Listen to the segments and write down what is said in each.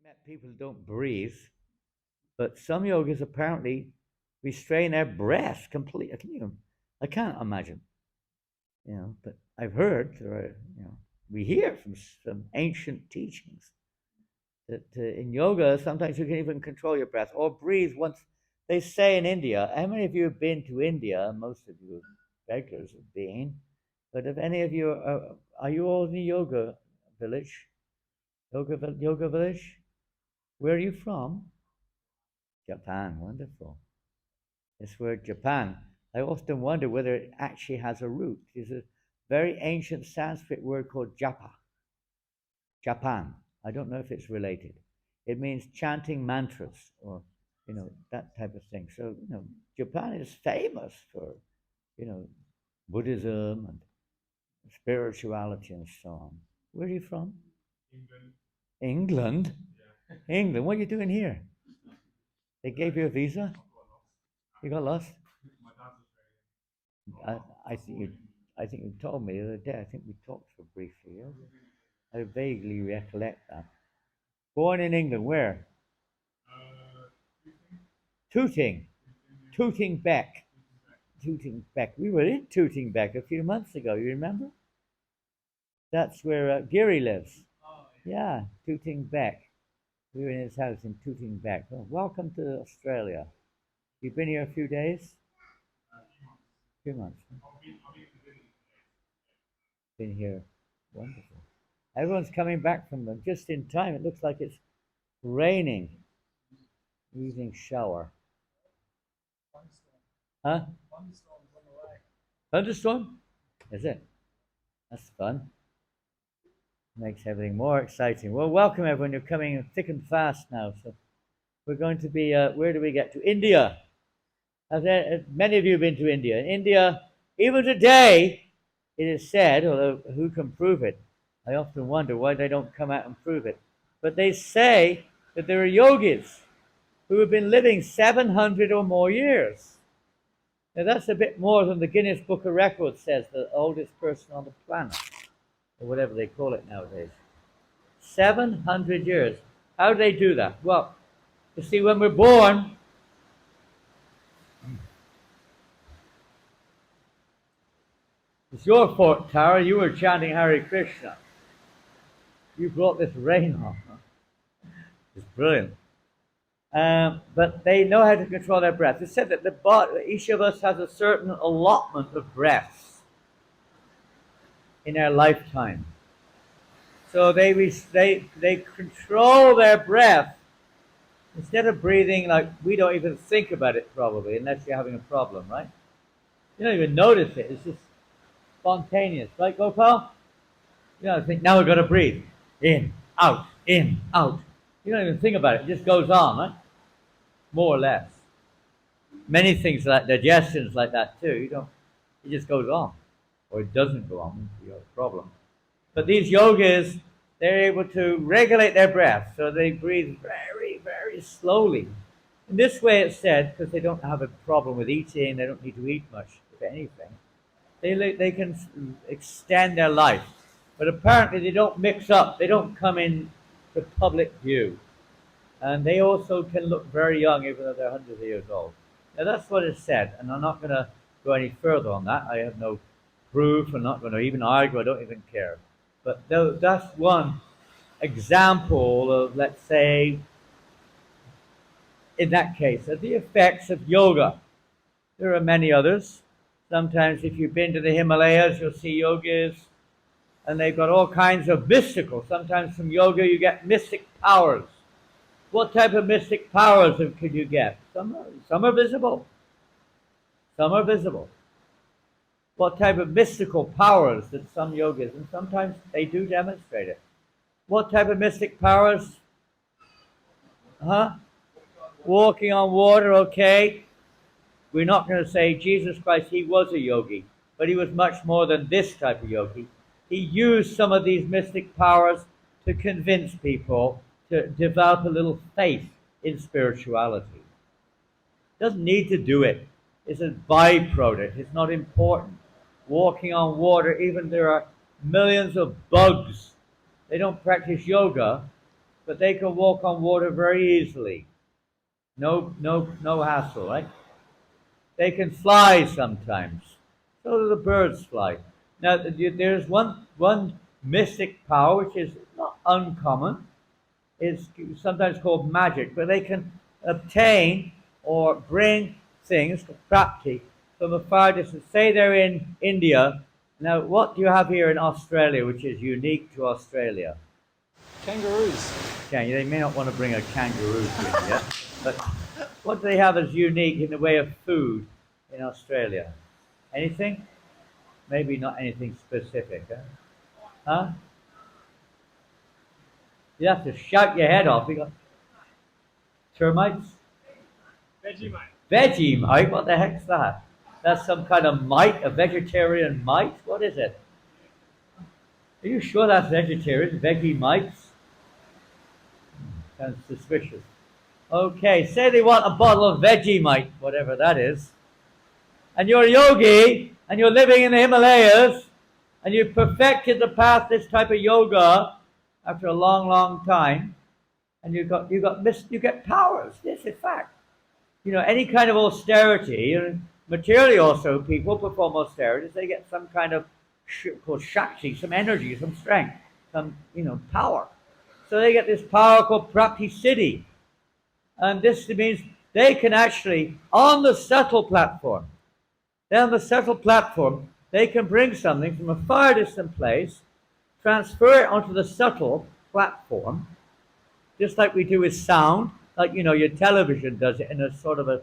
met people who don't breathe, but some yogis apparently restrain their breath completely. I can't imagine, but I've heard, or we hear from some ancient teachings that in yoga sometimes you can even control your breath or breathe once. They say in India, how many of you have been to India? Most of you regulars have been, but if any of you are you all in the yoga village? Yoga village? Where are you from? Japan, wonderful. This word Japan, I often wonder whether it actually has a root. There's a very ancient Sanskrit word called japa. Japan. I don't know if it's related. It means chanting mantras or, that type of thing. So, Japan is famous for, Buddhism and spirituality and so on. Where are you from? England. England? Yeah. England? What are you doing here? They gave you a visa? You got lost? My dad's Australian. I think you told me the other day. I think we talked for briefly. Yeah? I vaguely recollect that. Born in England, where? Tooting. Tooting Beck. Tooting Beck. We were in Tooting Beck a few months ago. You remember? That's where Geary lives. Yeah, Tooting Beck. We were in his house in Tooting Beck. Oh, welcome to Australia. You've been here a few days? A few months. Been here. Wonderful. Everyone's coming back from them just in time. It looks like it's raining. Evening shower. Huh? Thunderstorm? Is it? That's fun. Makes everything more exciting. Well, welcome everyone. You're coming thick and fast now. So we're going to be, where do we get to? India. Many of you have been to India. India, even today, it is said, although who can prove it? I often wonder why they don't come out and prove it. But they say that there are yogis who have been living 700 or more years. Now that's a bit more than the Guinness Book of Records says, the oldest person on the planet, or whatever they call it nowadays. 700 years. How do they do that? Well, you see, when we're born, it's your fault, Tara. You were chanting Hare Krishna. You brought this rain on. It's brilliant. But they know how to control their breath. It's said that each of us has a certain allotment of breaths in our lifetime. So they control their breath. Instead of breathing like we don't even think about it probably, unless you're having a problem, right? You don't even notice it. It's just spontaneous, right, Gopal? You don't think, now we've got to breathe. In, out, in, out. You don't even think about it. It just goes on, right? More or less. Many things like digestion's like that too. It just goes on. Or it doesn't go on. You have a problem. But these yogis, they're able to regulate their breath. So they breathe very, very slowly. In this way it's said, because they don't have a problem with eating, they don't need to eat much, if anything. They can extend their life. But apparently they don't mix up. They don't come in to public view. And they also can look very young, even though they're hundreds of years old. Now that's what is said, and I'm not going to go any further on that. I have no proof. I'm not going to even argue. I don't even care. But that's one example of, let's say, in that case, of the effects of yoga. There are many others. Sometimes if you've been to the Himalayas, you'll see yogis, and they've got all kinds of mystical. Sometimes from yoga you get mystic powers. What type of mystic powers could you get? Some are visible. Some are visible. What type of mystical powers did some yogis, and sometimes they do demonstrate it. What type of mystic powers? Walking on water, okay. We're not going to say Jesus Christ, he was a yogi, but he was much more than this type of yogi. He used some of these mystic powers to convince people to develop a little faith in spirituality. Doesn't need to do it. It's a byproduct. It's not important. Walking on water, even there are millions of bugs. They don't practice yoga, but they can walk on water very easily. No hassle, right? They can fly sometimes. So do the birds fly. Now, there's one mystic power which is not uncommon. It's sometimes called magic, but they can obtain or bring things, prapti, from a far distance. Say they're in India. Now, what do you have here in Australia, which is unique to Australia? Kangaroos. Okay, they may not want to bring a kangaroo to India, but what do they have as unique in the way of food in Australia? Anything? Maybe not anything specific, huh? Huh? You have to shout your head off. You got termites? Vegemite. Vegemite? What the heck's that? That's some kind of mite, a vegetarian mite? What is it? Are you sure that's vegetarian? Vegemites? Sounds suspicious. Okay, say they want a bottle of Vegemite, whatever that is, and you're a yogi, and you're living in the Himalayas, and you've perfected the path, this type of yoga, after a long, long time, and you get powers. This is fact. You know, any kind of austerity, and materially also, people perform austerities, they get some kind of called shakti, some energy, some strength, some, power. So they get this power called prapti siddhi. And this means they can actually, on the subtle platform, they can bring something from a far distant place, transfer it onto the subtle platform, just like we do with sound, like, your television does it in a sort of a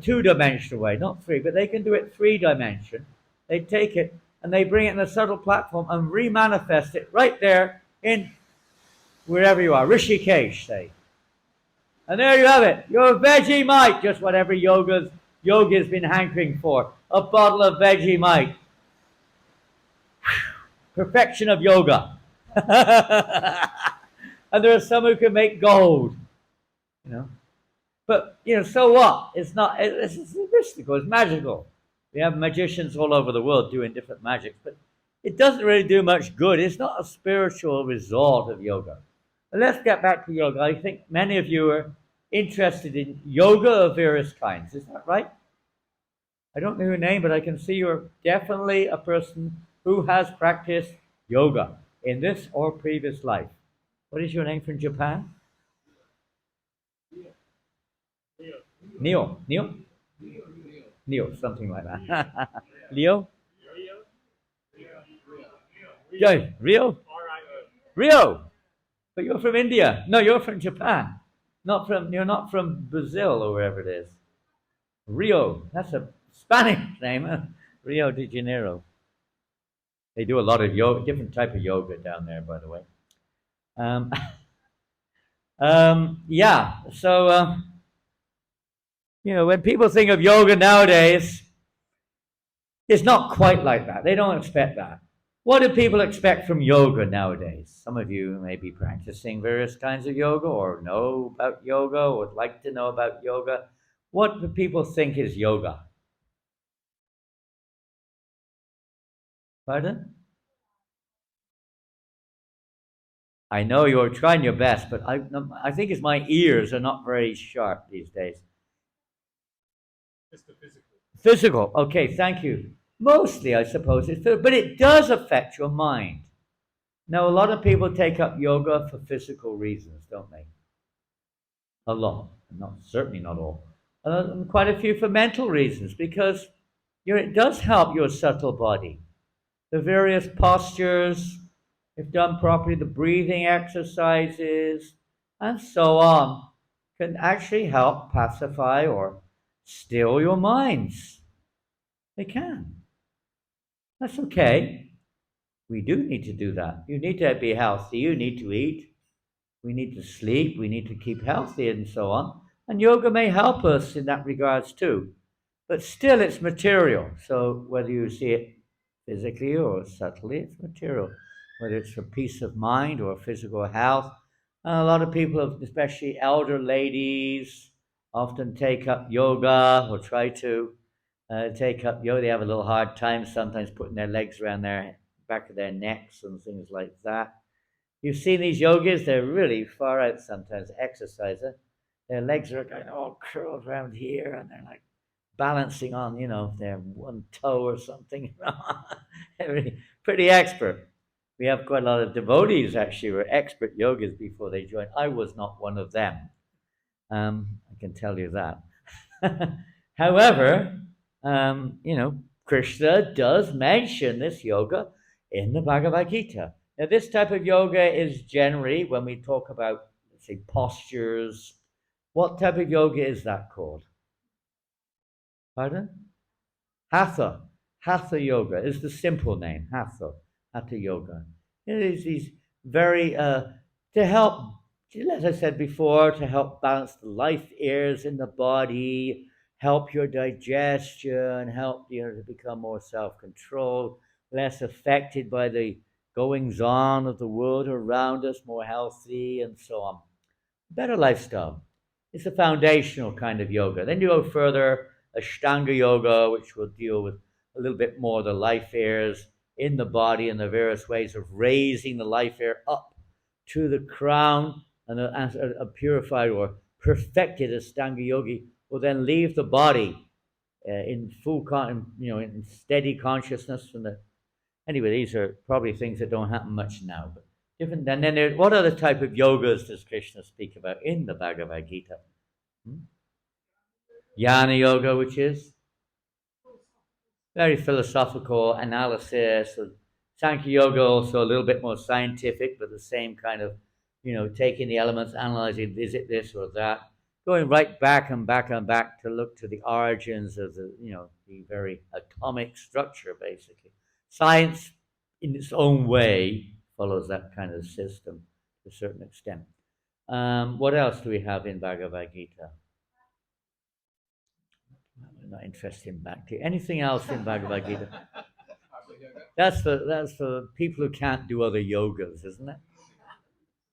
two-dimensional way, not three, but they can do it three-dimension. They take it and they bring it in the subtle platform and remanifest it right there in wherever you are, Rishikesh, say. And there you have it. Your Vegemite, just what every yogi's been hankering for. A bottle of Vegemite. Perfection of yoga. And there are some who can make gold. But, so what? It's mystical, it's magical. We have magicians all over the world doing different magics, but it doesn't really do much good. It's not a spiritual result of yoga. But let's get back to yoga. I think many of you are interested in yoga of various kinds. Is that right? I don't know your name, but I can see you're definitely a person who has practiced yoga in this or previous life. What is your name from Japan? Neo, something like that. Leo? Yeah, Rio? Rio! But you're from India. No, you're from Japan. You're not from Brazil or wherever it is. Rio. That's a Spanish name, huh? Rio de Janeiro. They do a lot of yoga, different type of yoga down there, by the way. Yeah. So, when people think of yoga nowadays, it's not quite like that. They don't expect that. What do people expect from yoga nowadays? Some of you may be practicing various kinds of yoga or know about yoga or would like to know about yoga. What do people think is yoga? Pardon? I know you're trying your best, but I think it's my ears are not very sharp these days. Just the physical. Physical. Okay, thank you. Mostly, I suppose, it's physical, but it does affect your mind. Now, a lot of people take up yoga for physical reasons, don't they? A lot. Certainly not all. Quite a few for mental reasons, because it does help your subtle body. The various postures, if done properly, the breathing exercises, and so on, can actually help pacify or still your minds. They can. That's okay. We do need to do that. You need to be healthy. You need to eat. We need to sleep. We need to keep healthy and so on. And yoga may help us in that regards too. But still, it's material. So whether you see it physically or subtly, it's material. Whether it's for peace of mind or physical health. And a lot of people, especially elder ladies, often take up yoga or try to take up yoga. They have a little hard time sometimes putting their legs around their back of their necks and things like that. You've seen these yogis, they're really far out sometimes, exerciser. Their legs are kind of all curled around here, and they're like balancing on, their one toe or something. They're really pretty expert. We have quite a lot of devotees actually who were expert yogis before they joined. I was not one of them. I can tell you that. However, Krishna does mention this yoga in the Bhagavad Gita. Now, this type of yoga is generally, when we talk about, let's say, postures, what type of yoga is that called? Pardon? Hatha. Hatha Yoga is the simple name, Hatha. Hatha Yoga. It is these very, to help, as I said before, to help balance the life airs in the body, help your digestion, help to become more self-controlled, less affected by the goings on of the world around us, more healthy, and so on. Better lifestyle. It's a foundational kind of yoga. Then you go further, Ashtanga Yoga, which will deal with a little bit more the life airs in the body and the various ways of raising the life air up to the crown, and a purified or perfected Ashtanga yogi will then leave the body in full, in steady consciousness from the. Anyway, these are probably things that don't happen much now, but different. And then what other type of yogas does Krishna speak about in the Bhagavad Gita? Jnana Yoga, which is very philosophical analysis. Sankhya Yoga also a little bit more scientific, but the same kind of, taking the elements, analyzing, is it this or that? Going right back and back and back to look to the origins of the very atomic structure, basically. Science, in its own way, follows that kind of system to a certain extent. What else do we have in Bhagavad Gita? I'm not interested in Bhakti. Anything else in Bhagavad Gita? That's for people who can't do other yogas, isn't it?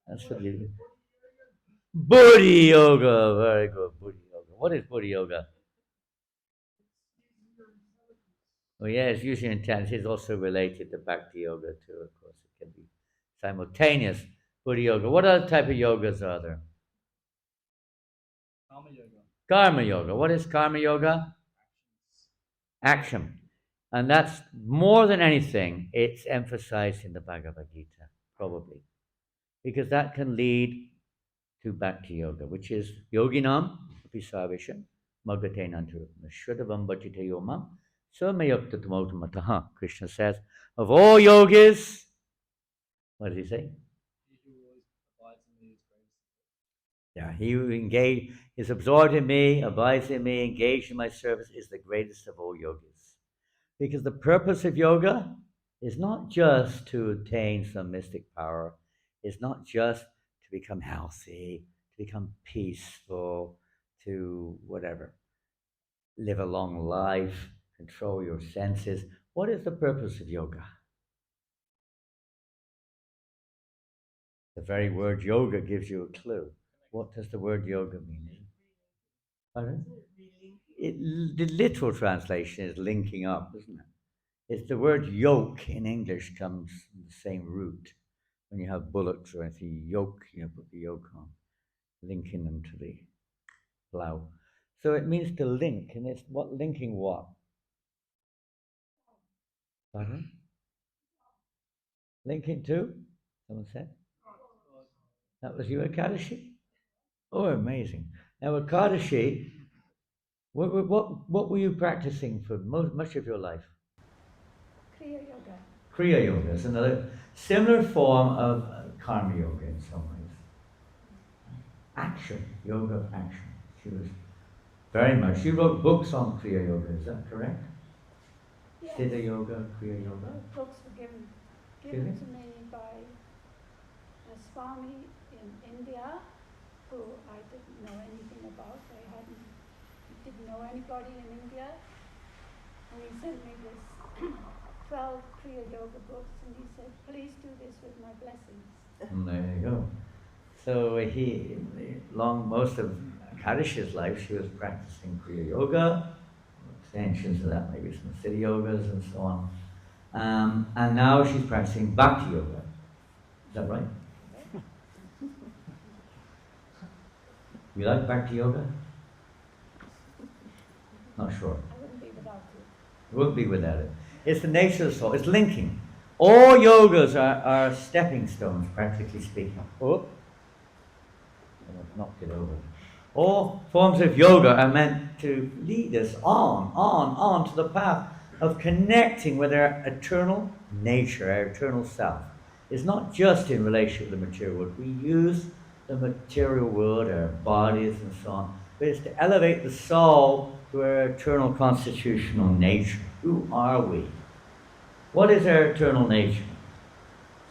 That's what you do. Buddhi Yoga, very good. Buddhi Yoga. What is Buddhi Yoga? Oh, yeah, it's usually intense. It's also related to Bhakti Yoga too, of course. It can be simultaneous. Buddhi Yoga. What other type of yogas are there? Karma Yoga. Karma Yoga. What is Karma Yoga? Action. And that's more than anything, it's emphasized in the Bhagavad Gita, probably. Because that can lead to Bhakti Yoga, which is Yoginam api sarvesham magatenantu nashadavam bhajite yomam samayaktatamautamataha. Krishna says, of all yogis, what does he say? Yeah, he who is absorbed in me, abides in me, engaged in my service, is the greatest of all yogis. Because the purpose of yoga is not just to attain some mystic power, it's not just to become healthy, to become peaceful, to whatever, live a long life, control your senses. What is the purpose of yoga? The very word yoga gives you a clue. What does the word yoga mean? Pardon? The literal translation is linking up, isn't it? It's the word yoke in English comes from the same root. When you have bullocks or anything, yoke, put the yoke on, linking them to the plough. So it means to link, and it's what linking what? Pardon? Linking to? Someone said? That was you, Akadashi? Oh, amazing. Now, Akadashi, what were you practicing for much of your life? Kriya Yoga. Kriya Yoga is another similar form of Karma Yoga in some ways. Action, yoga of action. She was very much. She wrote books on Kriya Yoga, is that correct? Yes. Siddha Yoga, Kriya Yoga. Those books were given to me by a Swami in India, who I didn't know anything about. Didn't know anybody in India. And he sent me this 12 Kriya Yoga books, and he said, please do this with my blessings. And there you go. So most of Kadisha's life, she was practicing Kriya Yoga, extensions of that, maybe some Siddha Yogas and so on. And now she's practicing Bhakti Yoga. Is that right? You like Bhakti Yoga? Not sure. I wouldn't be without it. Wouldn't be without it. It's the nature of the soul. It's linking. All yogas are stepping stones, practically speaking. Oh, I've knocked it over. All forms of yoga are meant to lead us on to the path of connecting with our eternal nature, our eternal self. It's not just in relation to the material world. We use the material world, our bodies and so on, but it's to elevate the soul to our eternal constitutional nature. Who are we? What is our eternal nature?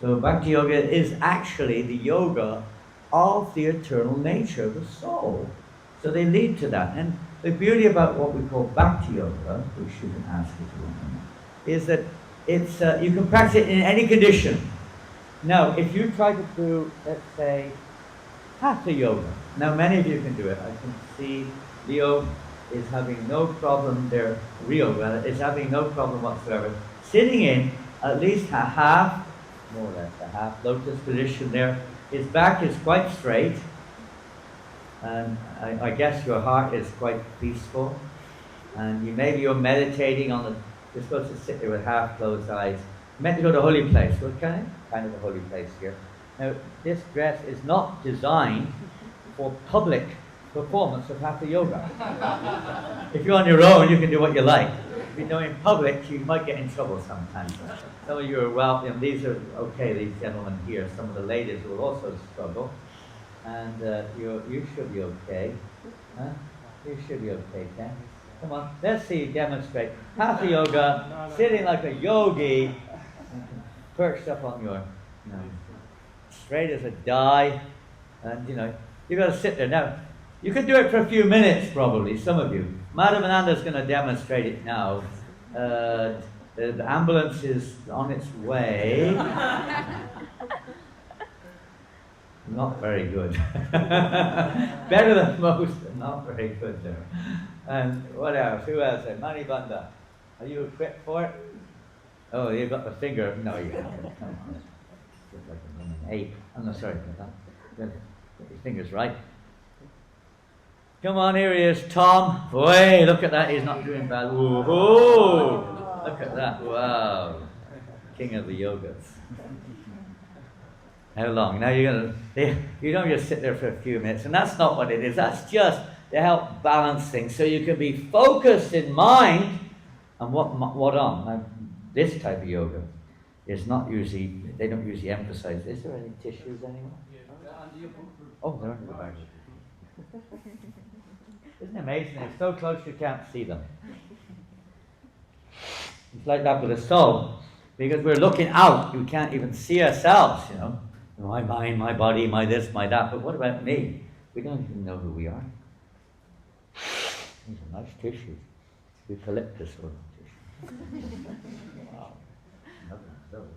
So Bhakti Yoga is actually the yoga of the eternal nature of the soul. So they lead to that. And the beauty about what we call Bhakti Yoga, which you can ask if you want, is that it's you can practice it in any condition. Now, if you try to do, let's say, Hatha Yoga. Now, many of you can do it. I can see Leo is having no problem there. Rio, rather, is having no problem whatsoever. Sitting in at least a half, more or less a half Lotus Position there. His back is quite straight. And I guess your heart is quite peaceful. And maybe you're meditating on the, you're supposed to sit there with half closed eyes. You're meant to go to a holy place. Well, kind of a holy place here. Now, this dress is not designed for public performance of Hatha Yoga. If you're on your own, you can do what you like. If you know in public, you might get in trouble sometimes. Some of you are welcome. These are okay, these gentlemen here. Some of the ladies will also struggle. And you should be okay. Huh? You should be okay, Ken. Come on, let's see you demonstrate. Hatha Yoga, sitting like a yogi, perched up on your, straight as a die. And, you've got to sit there. Now, you could do it for a few minutes, probably, some of you. Madhavananda is going to demonstrate it now. The ambulance is on its way. Not very good. Better than most, but not very good there. And what else? Who else? Manibanda. Are you equipped for it? Oh, you got the finger. No, you haven't. Come on. Just like a running ape. I'm not sorry. Get your fingers right. Come on, here he is, Tom. Boy, look at that. He's not doing bad. Whoa! Look at that. Wow. King of the yogas. How long? Now you don't just sit there for a few minutes, and that's not what it is. That's just to help balance things, so you can be focused in mind on what on. Now, this type of yoga is not usually. They don't usually emphasize. Is there any tissues anywhere? Oh, they're under the bag. Isn't it amazing? They're so close you can't see them. It's like that with the soul, because we're looking out. We can't even see ourselves. My mind, my body, my this, my that. But what about me? We don't even know who we are. These are nice tissues. Eucalyptus oil tissue. Wow. Another one of those.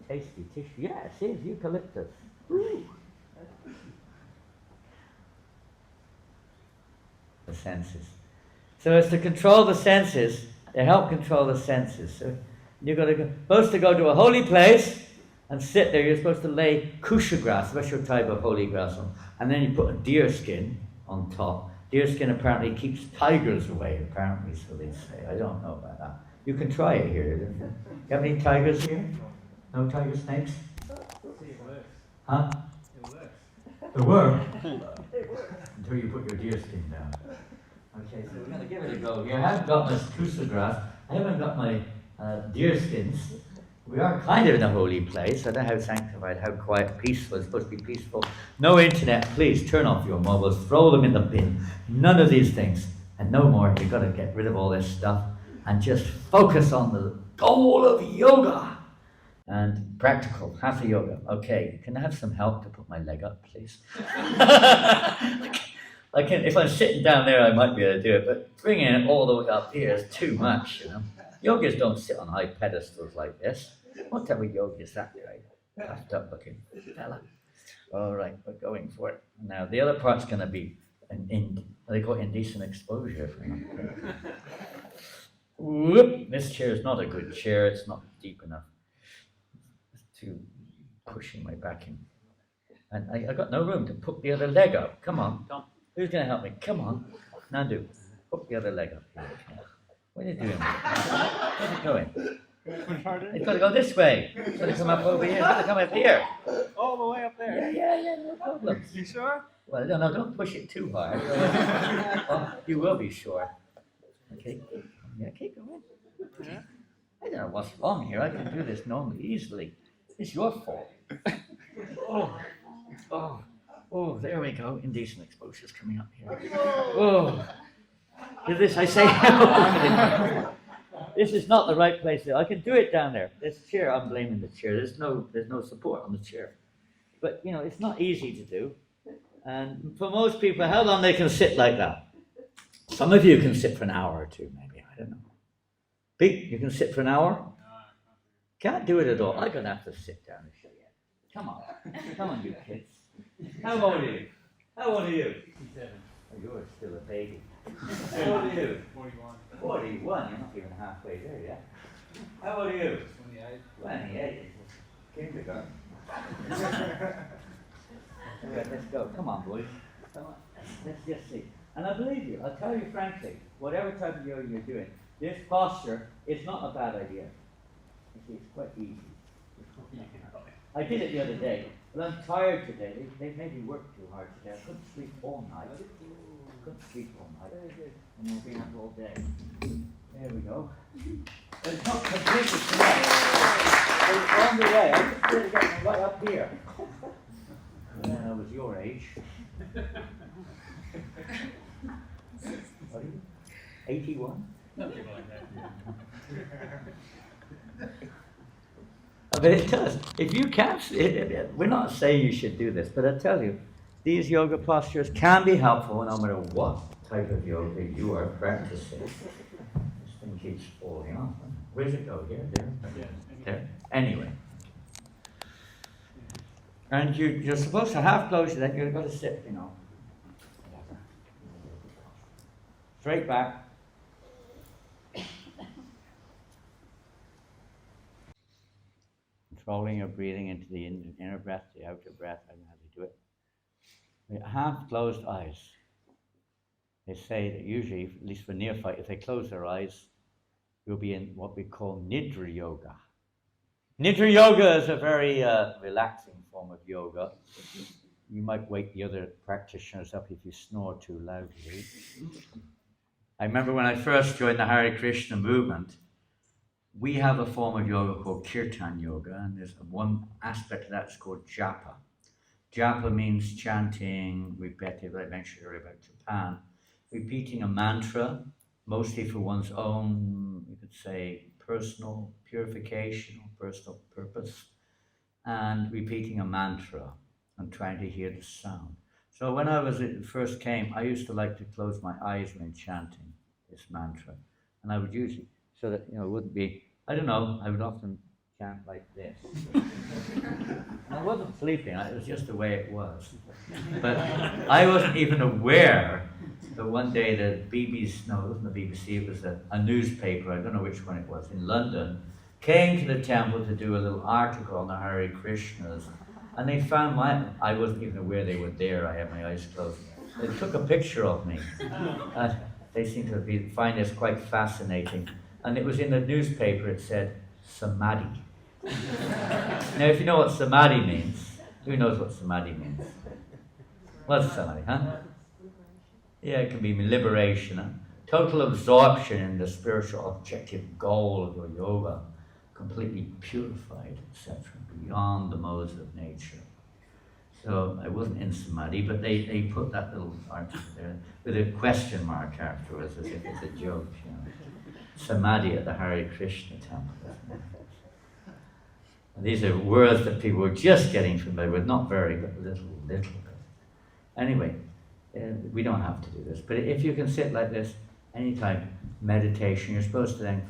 Tasty tissue. Yeah, see, it's eucalyptus. Ooh. The senses. So it's to control the senses, to help control the senses. So you're supposed to go to a holy place and sit there. You're supposed to lay kusha grass, special type of holy grass on, and then you put a deer skin on top. Deer skin apparently keeps tigers away, apparently, so they say. I don't know about that. You can try it here. You have any tigers here? No tiger snakes? Huh? It works. Until you put your deer skin down. Okay, so we're going to give it a go here. I haven't got my kusha grass. I haven't got my deer skins. We are kind of in a holy place. I don't know how sanctified, how quiet, peaceful. It's supposed to be peaceful. No internet. Please turn off your mobiles. Throw them in the bin. None of these things. And no more. You've got to get rid of all this stuff and just focus on the goal of yoga. And practical, Hatha Yoga. Okay, can I have some help to put my leg up, please? If I'm sitting down there, I might be able to do it, but bringing it all the way up here is too much, Yogis don't sit on high pedestals like this. What type of yogi is that guy? Puffed up looking fella. All right, we're going for it. Now, the other part's going to be, they call it indecent exposure. Whoop, this chair is not a good chair. It's not deep enough. It's too pushing my back in. And I got no room to put the other leg up. Come on. Who's going to help me? Come on. Nandu, put the other leg up here. What are you doing? Where's it going? It's got to go this way. It's got to come up over here. It's got to come up here. All the way up there. Yeah, no problem. You sure? Well, no, don't push it too hard. Oh, you will be sure. Okay, yeah, keep going. Yeah. I don't know what's wrong here. I can do this normally, easily. It's your fault. Oh, there we go. Indecent exposure's coming up here. Oh, to this I say, this is not the right place. I can do it down there. This chair, I'm blaming the chair. There's no support on the chair. But, it's not easy to do. And for most people, how long they can sit like that? Some of you can sit for an hour or two, maybe. I don't know. Pete, you can sit for an hour? Can't do it at all. I'm going to have to sit down and show you. Come on, you kids. How old are you? How old are you? 57. Oh, you're still a baby. How old are you? 41. 41. You're not even halfway there yet. How old are you? 28. 28. Kindergarten. Let's go. Come on, boys. Come on. Let's just see. And I believe you. I'll tell you frankly, whatever type of yoga you're doing, this posture is not a bad idea. You see, it's quite easy. I did it the other day, but I'm tired today. They made me work too hard today. I couldn't sleep all night. And we'll be up all day. There we go. But it's not completely correct. It's on the way. I just did it getting right up here. When I was your age. What are you? 81? Something like that. But it does. If you can't, we're not saying you should do this, but I tell you, these yoga postures can be helpful no matter what type of yoga you are practicing. This thing keeps falling off. Where does it go? Here? There? There? Anyway. And you're supposed to half close, then you've got to sit, Straight back. Controlling your breathing into the inner breath, the outer breath, I don't know how to do it. With half closed eyes. They say that usually, at least for neophyte, if they close their eyes, you'll be in what we call Nidra Yoga. Nidra Yoga is a very relaxing form of yoga. You might wake the other practitioners up if you snore too loudly. I remember when I first joined the Hare Krishna movement, we have a form of yoga called Kirtan Yoga, and there's one aspect of that is called japa. Japa means chanting, repetitive, I mentioned earlier about Japan, repeating a mantra, mostly for one's own, you could say, personal purification or personal purpose, and repeating a mantra and trying to hear the sound. So when I first came, I used to like to close my eyes when chanting this mantra, and I would usually, so that it wouldn't be, I don't know, I would often chant like this. And I wasn't sleeping, it was just the way it was. But I wasn't even aware that one day the BBC, no, it wasn't the BBC, it was a newspaper, I don't know which one it was, in London, came to the temple to do a little article on the Hare Krishnas, and they found I wasn't even aware they were there, I had my eyes closed. They took a picture of me. They seem to find this quite fascinating. And it was in the newspaper, it said, Samadhi. Now, if you know what Samadhi means, who knows what Samadhi means? What's Samadhi, huh? Yeah, it can be liberation, total absorption in the spiritual objective goal of your yoga, completely purified, etc., beyond the modes of nature. So I wasn't in Samadhi, but they put that little article there with a question mark afterwards, as if it's a joke, Samadhi at the Hare Krishna temple. And these are words that people were just getting familiar with, not very, but little bit. Anyway, we don't have to do this, but if you can sit like this, anytime meditation, you're supposed to then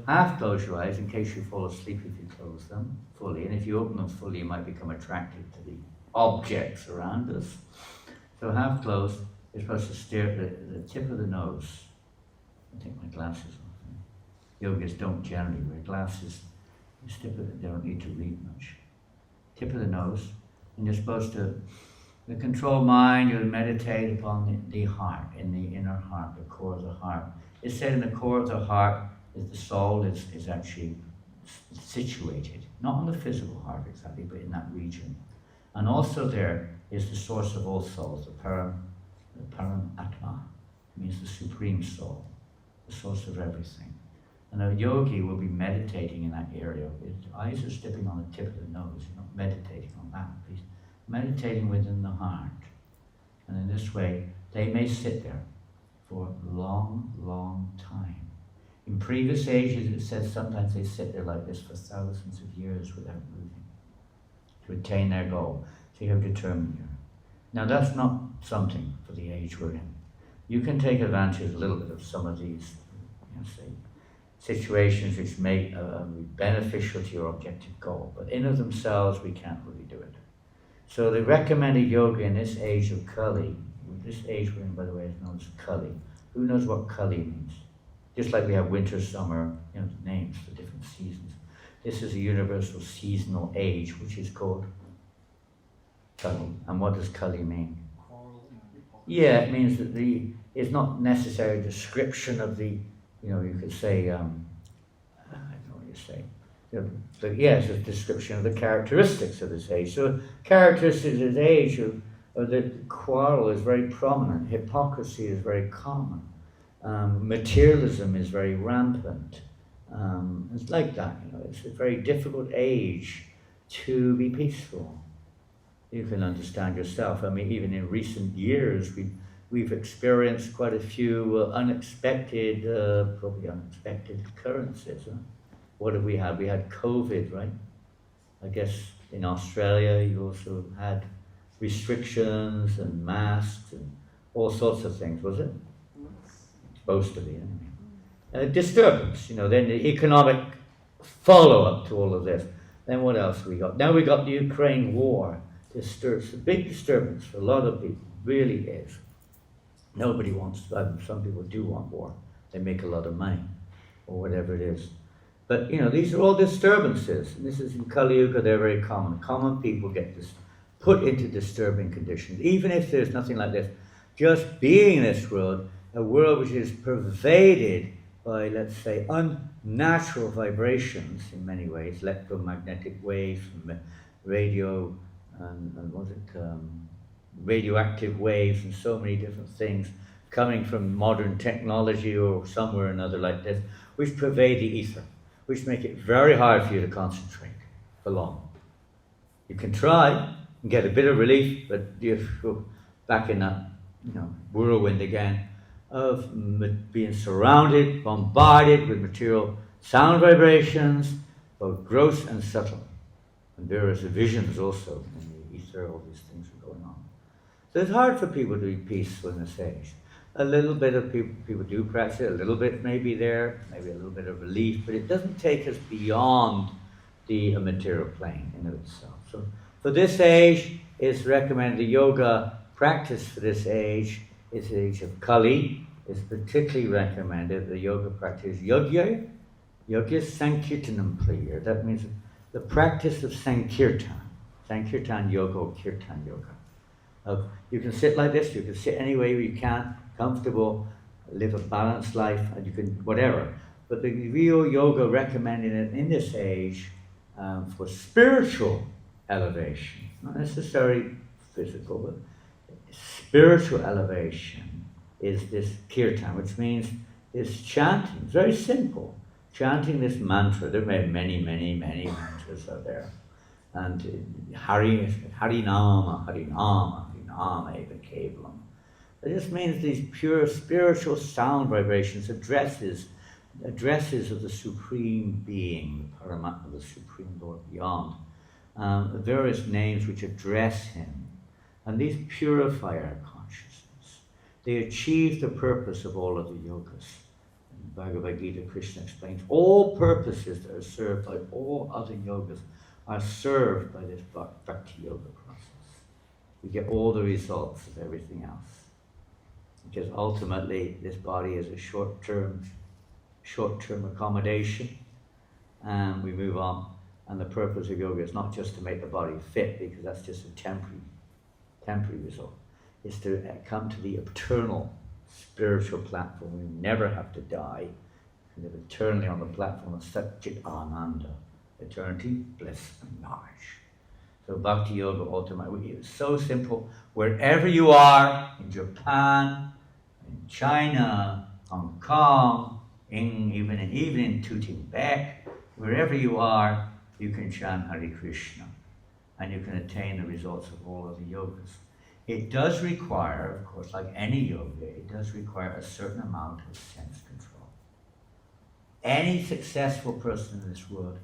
half close your eyes in case you fall asleep if you close them fully, and if you open them fully, you might become attracted to the objects around us. So half closed, you're supposed to stare at the tip of the nose. I take my glasses off. Yogis don't generally wear glasses. They don't need to read much. Tip of the nose. And you're supposed to, the control mind, you'll meditate upon the heart, in the inner heart, the core of the heart. It's said in the core of the heart is the soul is actually situated, not on the physical heart exactly, but in that region. And also there is the source of all souls, the Param Atma, means the supreme soul, the source of everything. And a yogi will be meditating in that area. His eyes are dipping on the tip of the nose. You're not meditating on that. He's meditating within the heart. And in this way, they may sit there for a long, long time. In previous ages, it says sometimes they sit there like this for thousands of years without moving to attain their goal. So you have determined here. Now that's not something for the age we're in. You can take advantage a little bit of some of these, say, situations which may be beneficial to your objective goal, but in of themselves we can't really do it. So the recommended yoga in this age of Kali, this age we're in, by the way, is known as Kali. Who knows what Kali means? Just like we have winter, summer, names for different seasons. This is a universal seasonal age, which is called Kali. And what does Kali mean? Yeah, it means that it's not necessarily a description of the, you could say, I don't know what you say. It's a description of the characteristics of this age. So characteristics of this age are that quarrel is very prominent, hypocrisy is very common, materialism is very rampant. It's like that, it's a very difficult age to be peaceful. You can understand yourself. I mean, even in recent years, we've experienced quite a few unexpected occurrences. Huh? What have we had? We had COVID, right? I guess in Australia you also had restrictions and masks and all sorts of things, was it? Supposed to be, anyway. Disturbance, then the economic follow-up to all of this. Then what else we got? Now we got the Ukraine war. It's a big disturbance for a lot of people, really is. Nobody wants, some people do want war. They make a lot of money, or whatever it is. But, these are all disturbances. And this is in Kali Yuga, they're very common. Common people get put into disturbing conditions, even if there's nothing like this. Just being in this world, a world which is pervaded by, let's say, unnatural vibrations in many ways, electromagnetic waves, radio, radioactive waves, and so many different things coming from modern technology or somewhere or another like this, which pervade the ether, which make it very hard for you to concentrate for long. You can try and get a bit of relief, but you go back in that whirlwind again of being surrounded, bombarded with material sound vibrations, both gross and subtle. And various visions also in the ether, all these things are going on. So it's hard for people to be peaceful in this age. A little bit of people do practice it, a little bit may be there, maybe a little bit of relief, but it doesn't take us beyond the material plane in of itself. So for this age, it's recommended the yoga practice for this age is the age of Kali. It's particularly recommended the yoga practice Yogya Sankirtanam prayer. That means the practice of Sankirtan. Sankirtan yoga or Kirtan yoga. You can sit like this, you can sit any way you can, comfortable, live a balanced life, and you can, whatever. But the real yoga recommended in this age for spiritual elevation, not necessarily physical, but spiritual elevation is this kirtan, which means this chanting. It's very simple. Chanting this mantra. There are many, many, many mantras out there. And Harinama, Eva Kevalam. It just means these pure spiritual sound vibrations, addresses of the Supreme Being, the Paramatma, the Supreme Lord beyond. Various names which address Him. And these purify our consciousness. They achieve the purpose of all of the yogas. In Bhagavad Gita, Krishna explains all purposes that are served by all other yogas are served by this Bhakti Yoga process. We get all the results of everything else. Because ultimately, this body is a short-term accommodation, and we move on. And the purpose of yoga is not just to make the body fit, because that's just a temporary result. It's to come to the eternal spiritual platform. We never have to die. We live eternally on the platform of Satchit Ananda, eternity, bliss, and knowledge. So Bhakti Yoga ultimately is so simple. Wherever you are, in Japan, in China, Hong Kong, even in Tibet, wherever you are, you can chant Hare Krishna, and you can attain the results of all of the yogas. It does require, of course, like any yoga, it does require a certain amount of sense control. Any successful person in this world,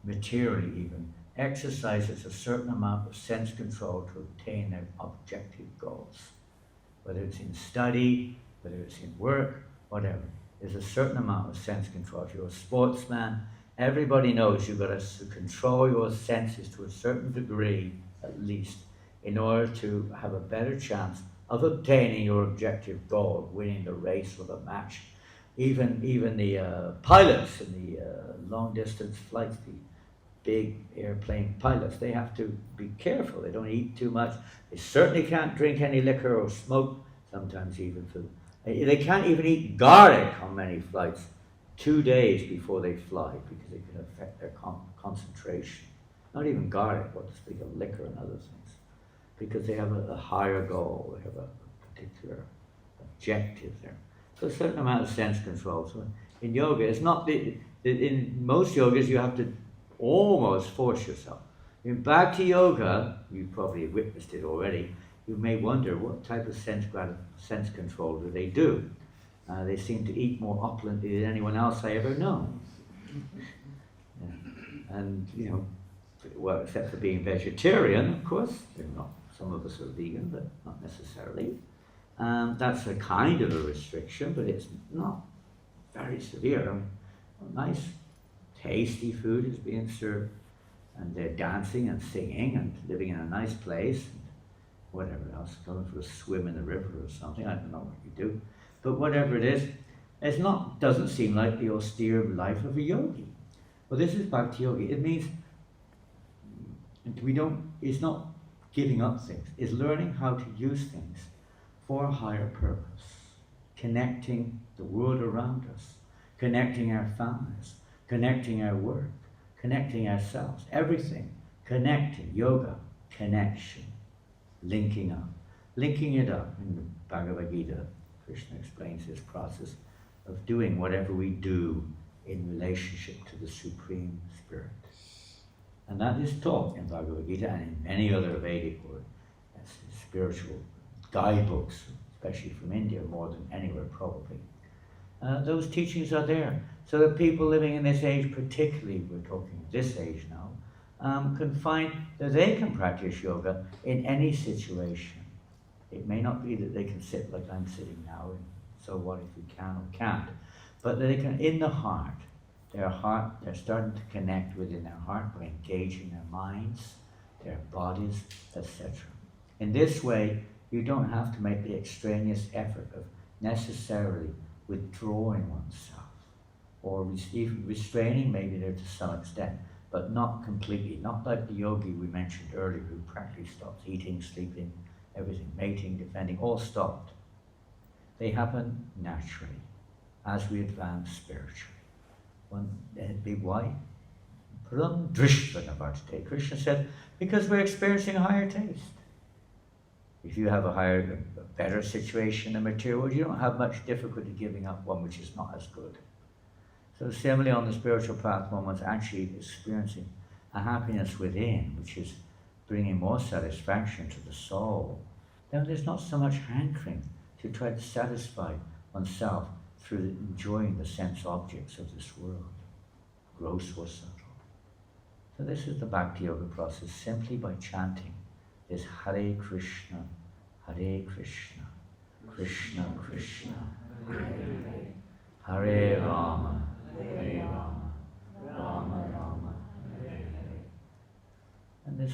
materially even, exercises a certain amount of sense control to obtain their objective goals. Whether it's in study, whether it's in work, whatever. There's a certain amount of sense control. If you're a sportsman, everybody knows you've got to control your senses to a certain degree, at least, in order to have a better chance of obtaining your objective goal, winning the race or the match. Even the pilots in the long-distance flights, the big airplane pilots, they have to be careful. They don't eat too much. They certainly can't drink any liquor or smoke, sometimes even food. They can't even eat garlic on many flights 2 days before they fly, because it can affect their concentration. Not even garlic, what to speak of liquor and other things. Because they have a higher goal, they have a particular objective there. So a certain amount of sense control. So in yoga, it's not in most yogas you have to almost force yourself. In Bhakti Yoga, you probably witnessed it already, you may wonder what type of sense control do they do. They seem to eat more opulently than anyone else I ever known. Yeah. And, well, except for being vegetarian, of course, they're not. Some of us are vegan, but not necessarily. That's a kind of a restriction, but it's not very severe. Nice, tasty food is being served, and they're dancing and singing and living in a nice place, and whatever else, going for a swim in the river or something. I don't know what you do, but whatever it is, doesn't seem like the austere life of a yogi. Well, this is Bhakti Yoga. It means it's not giving up things. It's learning how to use things for a higher purpose, connecting the world around us, connecting our families, connecting our work, connecting ourselves, everything, connecting, yoga, connection, linking up, linking it up. In the Bhagavad Gita, Krishna explains this process of doing whatever we do in relationship to the Supreme Spirit. And that is taught in Bhagavad Gita and in many other Vedic or spiritual guidebooks, especially from India, more than anywhere probably. Those teachings are there, so that people living in this age, particularly we're talking this age now, can find that they can practice yoga in any situation. It may not be that they can sit like I'm sitting now, and so what if we can or can't, but they can, in the heart, they're starting to connect within their heart by engaging their minds, their bodies, etc. In this way, you don't have to make the extraneous effort of necessarily withdrawing oneself, or even restraining maybe there to some extent, but not completely. Not like the yogi we mentioned earlier, who practically stops eating, sleeping, everything, mating, defending, all stopped. They happen naturally as we advance spiritually. Why? Param drishvanavarte. Krishna said, because we're experiencing a higher taste. If you have a better situation in the material world, you don't have much difficulty giving up one which is not as good. So similarly on the spiritual path, one was actually experiencing a happiness within, which is bringing more satisfaction to the soul. Then there's not so much hankering to try to satisfy oneself through enjoying the sense objects of this world, gross or subtle. So this is the Bhakti Yoga process, simply by chanting this Hare Krishna, Krishna Krishna, Hare Rama, Hare Rama, Rama Rama, Hare Hare. And this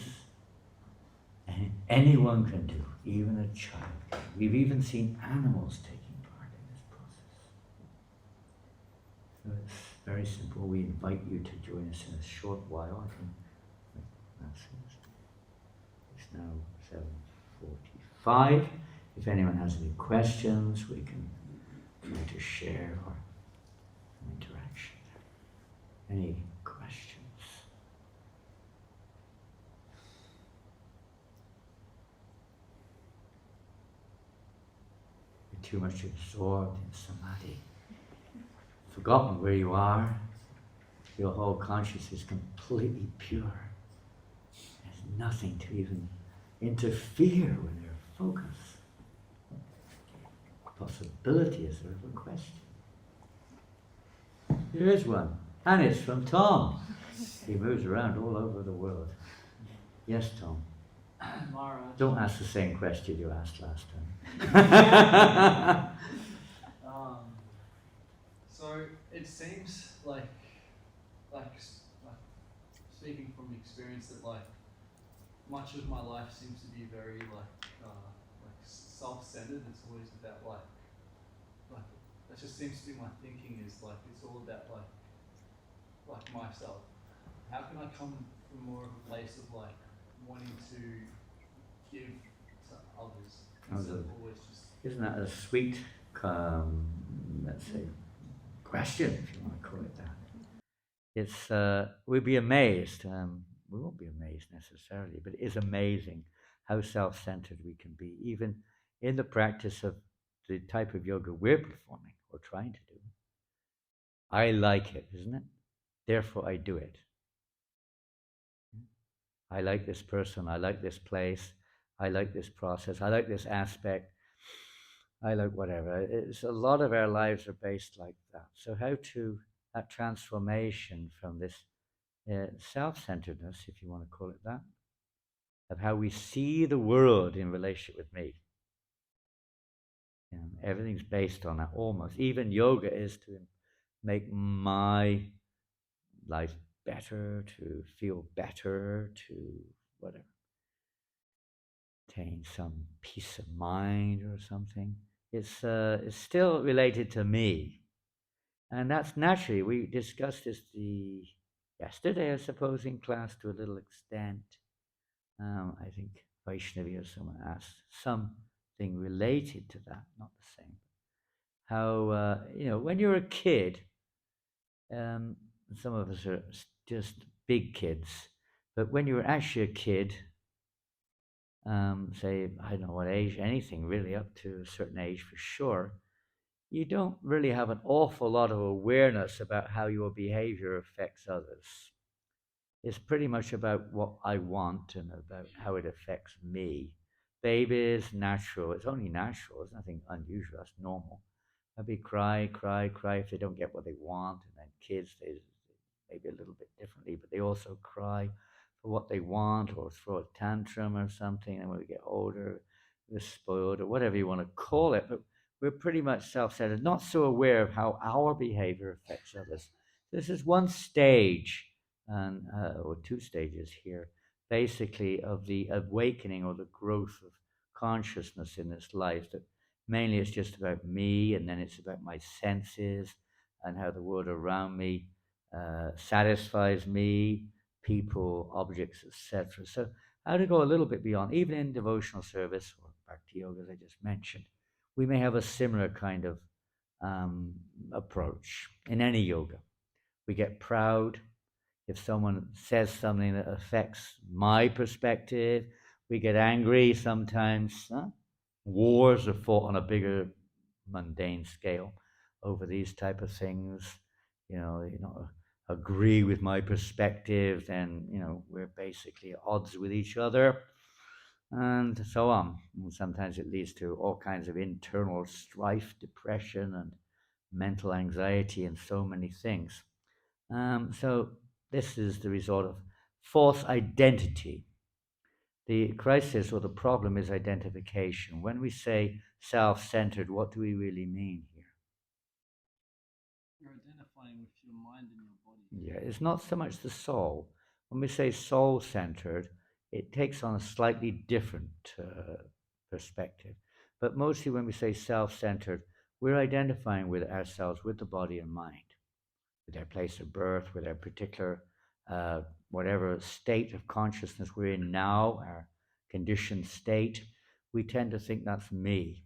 anyone can do, even a child can. We've even seen animals taking part in this process. So it's very simple. We invite you to join us in a short while. I can now 7:45. If anyone has any questions, we can try to share or some interaction. Any questions? You're too much absorbed in samadhi, forgotten where you are. Your whole consciousness is completely pure. There's nothing to even interfere with your focus. Possibility is there of a question? There is one, and it's from Tom. He moves around all over the world. Yes, Tom. Maharaja. Don't ask the same question you asked last time. So it seems like speaking from experience that like much of my life seems to be very like self-centered. It's always about like that just seems to be my thinking is like it's all about like myself. How can I come from more of a place of like wanting to give to others instead of always just? Isn't that a sweet, let's say, question, if you want to call it that? It's we'd be amazed. We won't be amazed necessarily, but it is amazing how self-centered we can be, even in the practice of the type of yoga we're performing or trying to do. I like it, isn't it? Therefore, I do it. I like this person. I like this place. I like this process. I like this aspect. I like whatever. It's a lot of our lives are based like that. So how to that transformation from this self-centeredness, if you want to call it that, of how we see the world in relationship with me. And everything's based on that almost. Even yoga is to make my life better, to feel better, to whatever. Attain some peace of mind or something. It's still related to me. And that's naturally, we discussed this yesterday, I suppose, in class to a little extent. I think Vaishnavi or someone asked something related to that, not the same. How, when you're a kid, some of us are just big kids, but when you were actually a kid, say, I don't know what age, anything really, up to a certain age for sure, you don't really have an awful lot of awareness about how your behavior affects others. It's pretty much about what I want and about how it affects me. Babies, natural. It's only natural. There's nothing unusual. That's normal. Maybe cry if they don't get what they want. And then kids, they maybe a little bit differently, but they also cry for what they want or throw a tantrum or something. And when we get older, we're spoiled or whatever you want to call it. But we're pretty much self-centered, not so aware of how our behavior affects others. This is one stage, and or two stages here, basically, of the awakening or the growth of consciousness in this life. That mainly it's just about me, and then it's about my senses and how the world around me satisfies me, people, objects, etc. So how to go a little bit beyond, even in devotional service or bhakti yoga, as I just mentioned, we may have a similar kind of approach in any yoga. We get proud if someone says something that affects my perspective. We get angry sometimes. Wars are fought on a bigger mundane scale over these type of things. Agree with my perspective, then we're basically at odds with each other, and so on. And sometimes it leads to all kinds of internal strife, depression, and mental anxiety, and so many things. So this is the result of false identity. The crisis or the problem is identification. When we say self-centered, what do we really mean here? You're identifying with your mind and your body. Yeah, it's not so much the soul. When we say soul-centered, it takes on a slightly different perspective. But mostly when we say self-centered, we're identifying with ourselves, with the body and mind, with our place of birth, with our particular whatever state of consciousness we're in now, our conditioned state, we tend to think that's me.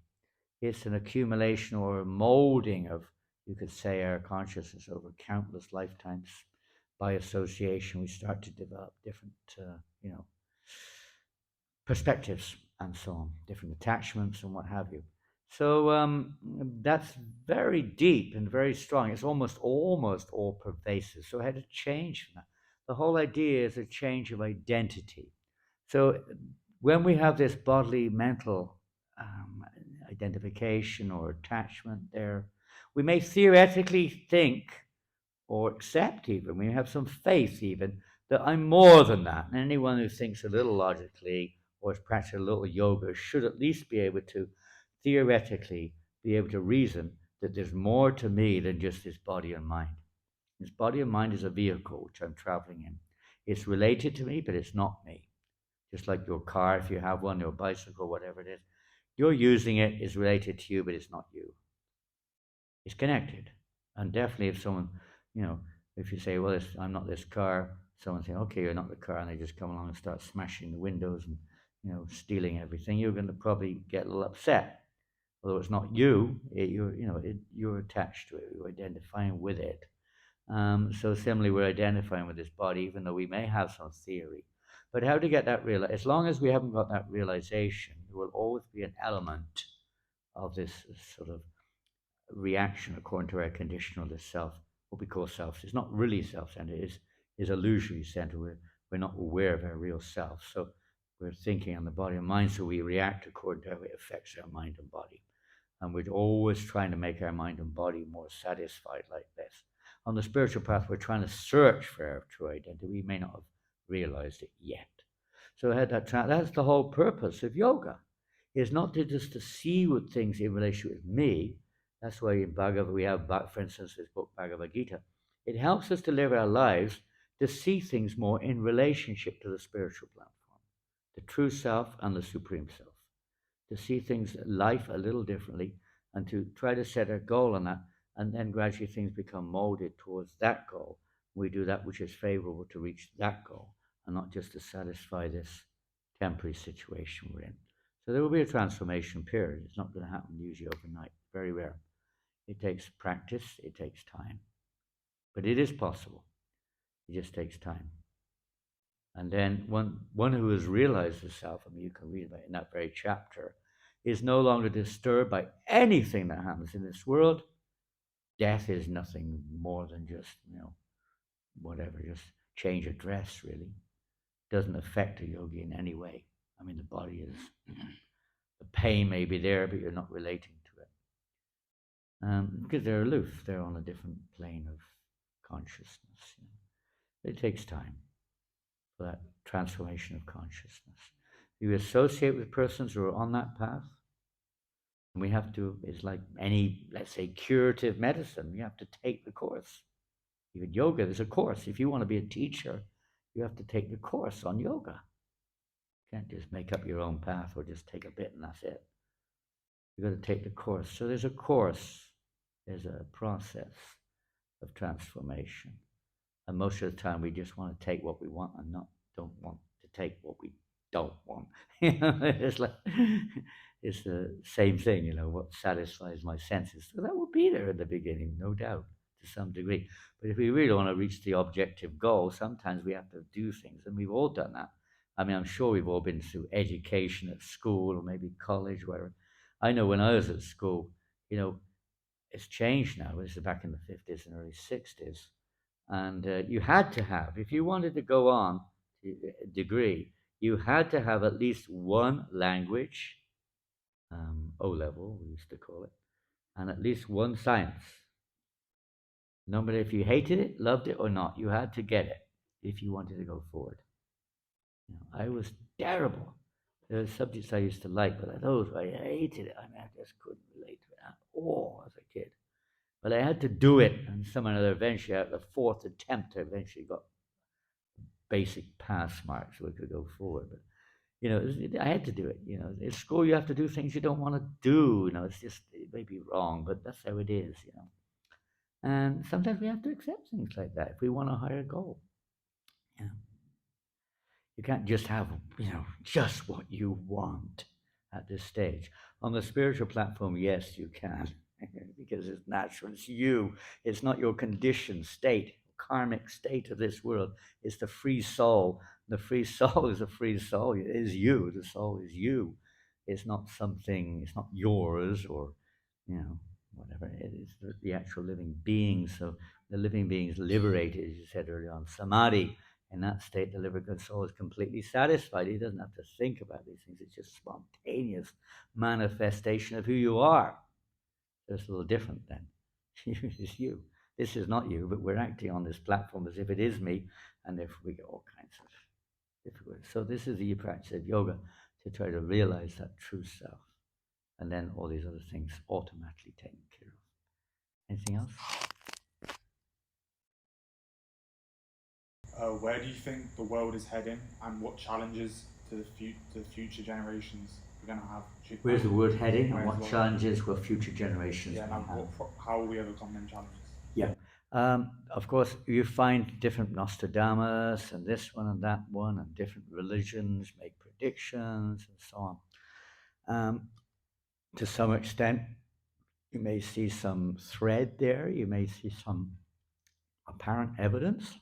It's an accumulation or a molding of, you could say, our consciousness over countless lifetimes. By association, we start to develop different, perspectives and so on, different attachments and what have you. So that's very deep and very strong. It's almost all pervasive. So I had to change from that. The whole idea is a change of identity. So when we have this bodily mental identification or attachment there, we may theoretically think or accept even, we have some faith even, that I'm more than that. And anyone who thinks a little logically or has practiced a little yoga should at least be able to theoretically be able to reason that there's more to me than just this body and mind. This body and mind is a vehicle which I'm traveling in. It's related to me, but it's not me. Just like your car, if you have one, your bicycle, whatever it is, you're using it, is related to you, but it's not you. It's connected. And definitely if someone, if you say, well, I'm not this car, someone saying, okay, you're not the car, and they just come along and start smashing the windows and, stealing everything, you're going to probably get a little upset. Although it's not you, you're attached to it, you're identifying with it. So similarly, we're identifying with this body, even though we may have some theory. But how to get that as long as we haven't got that realization, there will always be an element of this sort of reaction according to our conditional, this self, what we call self. It's not really self-centered, it's illusory centered. We're not aware of our real self. So we're thinking on the body and mind, so we react according to how it affects our mind and body. And we're always trying to make our mind and body more satisfied like this. On the spiritual path, we're trying to search for our true identity. We may not have realized it yet. So that's the whole purpose of yoga, is not just to see what things in relation with me. That's why in Bhagavad we have, for instance, this book, Bhagavad Gita. It helps us to live our lives to see things more in relationship to the spiritual platform, the true self and the supreme self, to see things, life a little differently, and to try to set a goal on that, and then gradually things become molded towards that goal. We do that which is favorable to reach that goal, and not just to satisfy this temporary situation we're in. So there will be a transformation period. It's not going to happen usually overnight, very rare. It takes practice, it takes time. But it is possible. It just takes time. And then one who has realized the self, you can read about it in that very chapter, is no longer disturbed by anything that happens in this world. Death is nothing more than just, whatever, just change of dress, really. Doesn't affect a yogi in any way. The body is, the pain may be there, but you're not relating to it. Because they're aloof, they're on a different plane of consciousness. It takes time for that transformation of consciousness. You associate with persons who are on that path, and we have to, it's like any, let's say, curative medicine, you have to take the course. Even yoga, there's a course. If you want to be a teacher, you have to take the course on yoga. You can't just make up your own path or just take a bit and that's it. You've got to take the course. So there's a course, there's a process of transformation. And most of the time we just want to take what we want and don't want to take what we don't want. It's like, it's the same thing, what satisfies my senses. So that will be there in the beginning, no doubt, to some degree. But if we really want to reach the objective goal, sometimes we have to do things, and we've all done that. I'm sure we've all been through education at school or maybe college, where I know when I was at school, it's changed now. This is back in the 50s and early 60s. And you had to have, if you wanted to go on to a degree, you had to have at least one language, O-level, we used to call it, and at least one science. No matter if you hated it, loved it, or not, you had to get it if you wanted to go forward. I was terrible. There were subjects I used to like, but those I hated it. I just couldn't relate to it at all as a kid. But I had to do it, and some or another eventually, at the fourth attempt, I eventually got basic pass marks so we could go forward. But I had to do it. In school you have to do things you don't want to do. It's just, it may be wrong, but that's how it is. And sometimes we have to accept things like that if we want a higher goal. You can't just have, just what you want at this stage. On the spiritual platform, yes, you can, because it's natural. It's you. It's not your conditioned state, karmic state of this world. It's the free soul. The free soul is a free soul. It is you. The soul is you. It's not something, it's not yours or, whatever. It is the actual living being. So the living being is liberated, as you said earlier on, samadhi. In that state, the liberated soul is completely satisfied. He doesn't have to think about these things. It's just spontaneous manifestation of who you are. So it's a little different then. It's you. This is not you, but we're acting on this platform as if it is me, and if we get all kinds of difficulties. So this is the practice of yoga, to try to realize that true self, and then all these other things automatically taken care of. Anything else? Where do you think the world is heading, and what challenges to the future generations we're going to have? Where's the world heading, and what challenges will future generations have? How will we overcome them challenges? Yeah. Of course, you find different Nostradamus and this one and that one, and different religions make predictions and so on. To some extent, you may see some thread there. You may see some apparent evidence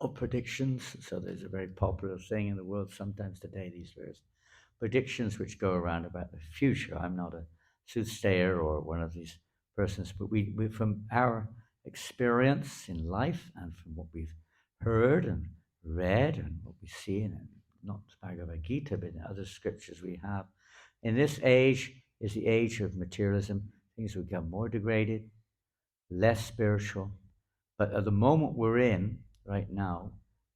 of predictions. So there's a very popular thing in the world sometimes today, these various predictions which go around about the future. I'm not a soothsayer or one of these persons, but we from our experience in life and from what we've heard and read and what we see in not Bhagavad Gita, but in other scriptures we have, in this age is the age of materialism. Things will become more degraded, less spiritual. But at the moment we're in right now,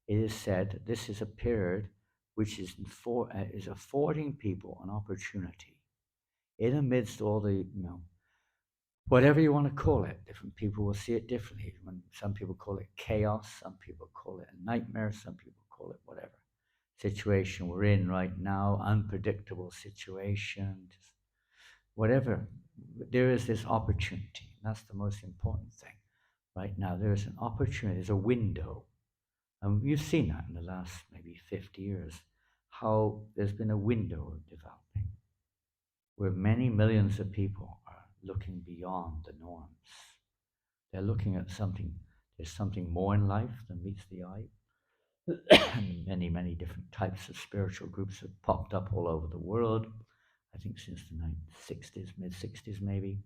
it is said this is a period which is affording people an opportunity in amidst all the, whatever you want to call it. Different people will see it differently. When some people call it chaos, some people call it a nightmare, some people call it whatever situation we're in right now, unpredictable situation, just whatever. There is this opportunity. That's the most important thing. Right now, there is an opportunity, there's a window. And you've seen that in the last maybe 50 years, how there's been a window of developing where many millions of people are looking beyond the norms. They're looking at something, there's something more in life than meets the eye. And many, many different types of spiritual groups have popped up all over the world, I think since the 60s, mid-60s maybe.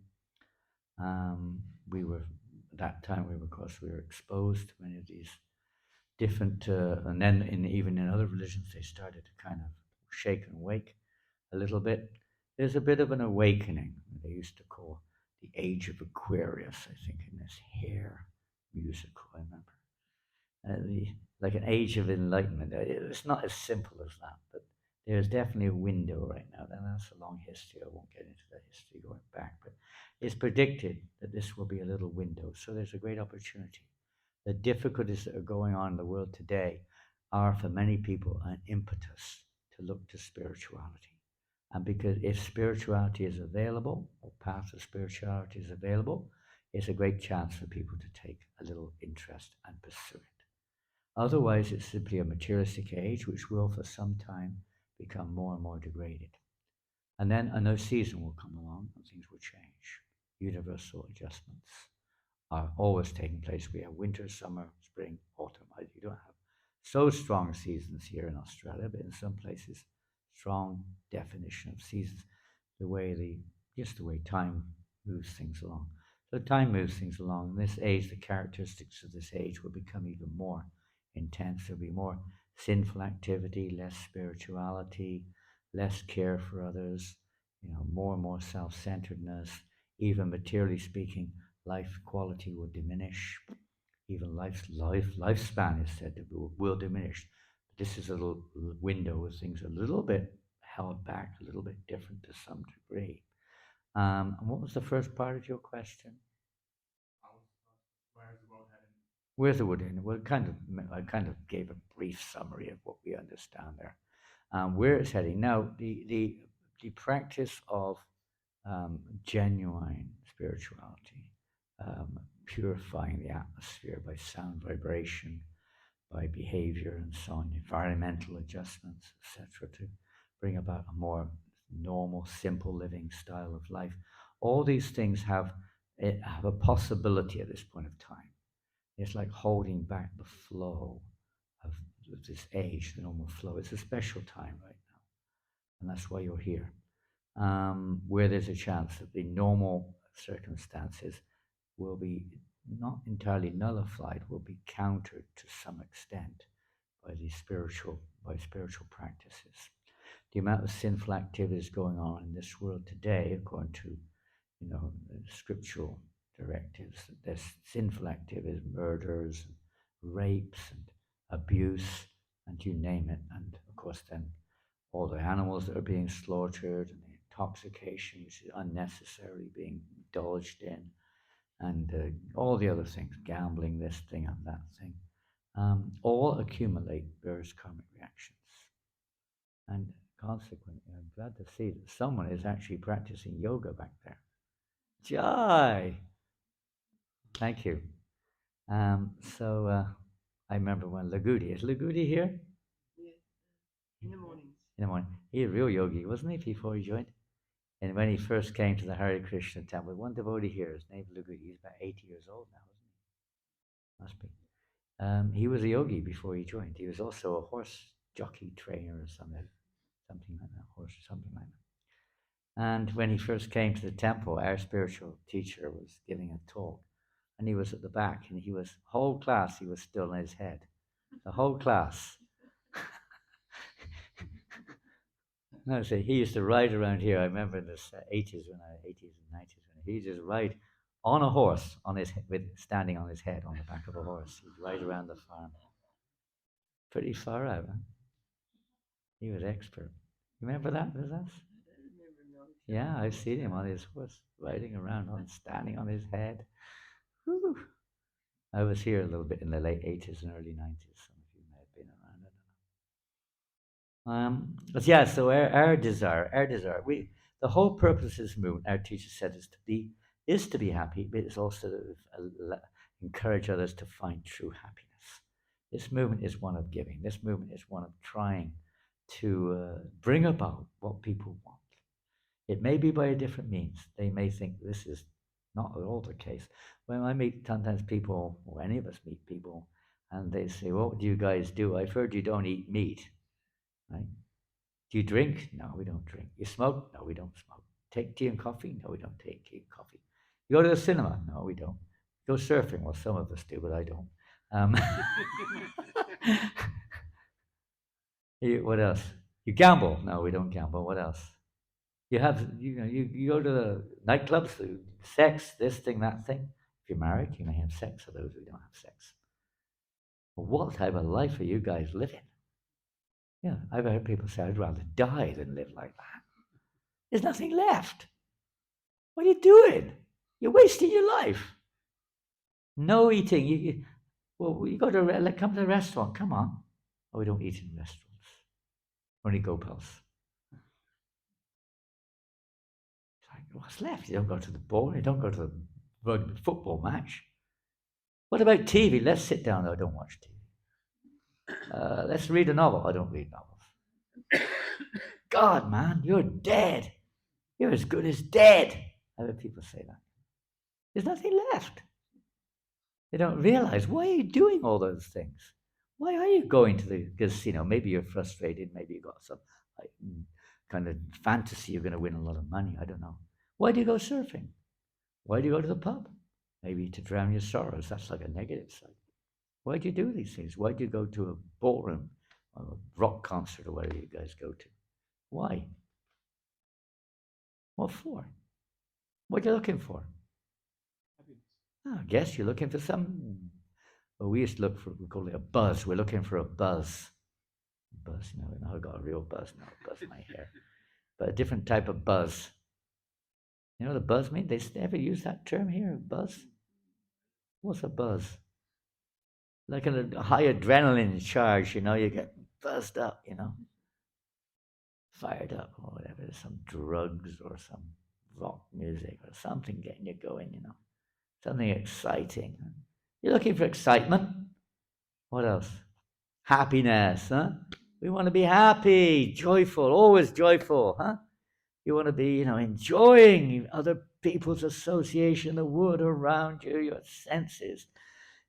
At that time, of course, we were exposed to many of these different, and then even in other religions, they started to kind of shake and wake a little bit. There's a bit of an awakening. They used to call the Age of Aquarius, I think, in this hair musical, I remember. Like an age of enlightenment. It's not as simple as that, but there's definitely a window right now. And that's a long history. I won't get into that history going back, but it's predicted that this will be a little window. So there's a great opportunity. The difficulties that are going on in the world today are, for many people, an impetus to look to spirituality. And because if spirituality is available, or path of spirituality is available, it's a great chance for people to take a little interest and pursue it. Otherwise, it's simply a materialistic age which will, for some time, become more and more degraded. And then a new season will come along and things will change. Universal adjustments are always taking place. We have winter, summer, spring, autumn. You don't have so strong seasons here in Australia, but in some places, strong definition of seasons. Just the way time moves things along. So time moves things along. In this age, the characteristics of this age will become even more intense. There'll be more sinful activity, less spirituality, less care for others, more and more self-centeredness. Even materially speaking, life quality will diminish. Even lifespan is said to will diminish. But this is a little window where things are a little bit held back, a little bit different to some degree. And what was the first part of your question? Where is the world heading? Where's the world heading? Well, I kind of gave a brief summary of what we understand there. Where it's heading now, the practice of genuine spirituality, purifying the atmosphere by sound vibration, by behavior and so on, environmental adjustments, etc., to bring about a more normal, simple living style of life. All these things have a possibility at this point of time. It's like holding back the flow of this age, the normal flow. It's a special time right now, and that's why you're here, where there's a chance that the normal circumstances will be not entirely nullified, will be countered to some extent by spiritual practices. The amount of sinful activities going on in this world today, according to scriptural directives, there's sinful activities, murders, rapes, and abuse, and you name it. And of course, then all the animals that are being slaughtered, and the intoxication which is unnecessarily being indulged in, and all the other things, gambling, this thing and that thing, all accumulate various karmic reactions. And consequently, I'm glad to see that someone is actually practicing yoga back there. Jai! Thank you. I remember when Lagudi, is Lagudi here? Yeah. In the mornings. In the morning. He's a real yogi, wasn't he, before he joined? And when he first came to the Hare Krishna temple, one devotee here, his name Lagudi, he's about 80 years old now, isn't he? Must be. He was a yogi before he joined. He was also a horse jockey trainer or something like that. And when he first came to the temple, our spiritual teacher was giving a talk, and he was at the back, and whole class, he was still in his head. The whole class. No, so he used to ride around here. I remember in the 80s and 90s, when he just ride on a horse, standing on his head on the back of a horse. He'd ride around the farm. Pretty far out, huh? He was expert. Remember that with us? Yeah, I've seen him on his horse, riding around, standing on his head. Whew. I was here a little bit in the late 80s and early 90s. Some of you may have been around, I don't know. But yeah, so our desire, the whole purpose of this movement, our teacher said, is to be happy, but it's also to encourage others to find true happiness. This movement is one of giving. This movement is one of trying to bring about what people want. It may be by a different means. They may think this is not at all the case. When I meet sometimes people, or any of us meet people, and they say, "What do you guys do? I've heard you don't eat meat." Right? Do you drink? No, we don't drink. You smoke? No, we don't smoke. Take tea and coffee? No, we don't take tea and coffee. You go to the cinema? No, we don't. Go surfing? Well, some of us do, but I don't. What else? You gamble? No, we don't gamble. What else? You go to the nightclubs, sex, this thing, that thing. If you're married, you may have sex. For those who don't have sex, well, what type of life are you guys living? Yeah, I've heard people say, "I'd rather die than live like that." There's nothing left. What are you doing? You're wasting your life. No eating. You go to come to the restaurant. Come on. Oh, we don't eat in restaurants. Only Gopals. What's left? You don't go to the ball. You don't go to the rugby football match. What about TV? Let's sit down. No, I don't watch TV. Let's read a novel. I don't read novels. God, man, you're dead. You're as good as dead. I've heard people say that. There's nothing left. They don't realize, why are you doing all those things? Why are you going to the casino? Maybe you're frustrated. Maybe you've got some kind of fantasy you're going to win a lot of money. I don't know. Why do you go surfing? Why do you go to the pub? Maybe to drown your sorrows. That's like a negative side. Why do you do these things? Why do you go to a ballroom or a rock concert or whatever you guys go to? Why? What for? What are you looking for? I guess you're looking for we used to look for, we call it a buzz. We're looking for a buzz. Buzz, now I've got a real buzz now, buzz my hair. But a different type of buzz. You know what a buzz means? They ever use that term here, buzz? What's a buzz? Like a high adrenaline charge, you get buzzed up, fired up or whatever. Some drugs or some rock music or something getting you going, something exciting. You're looking for excitement. What else? happiness, huh? We want to be happy, joyful, always joyful, huh? You want to be, enjoying other people's association, the wood around you, your senses.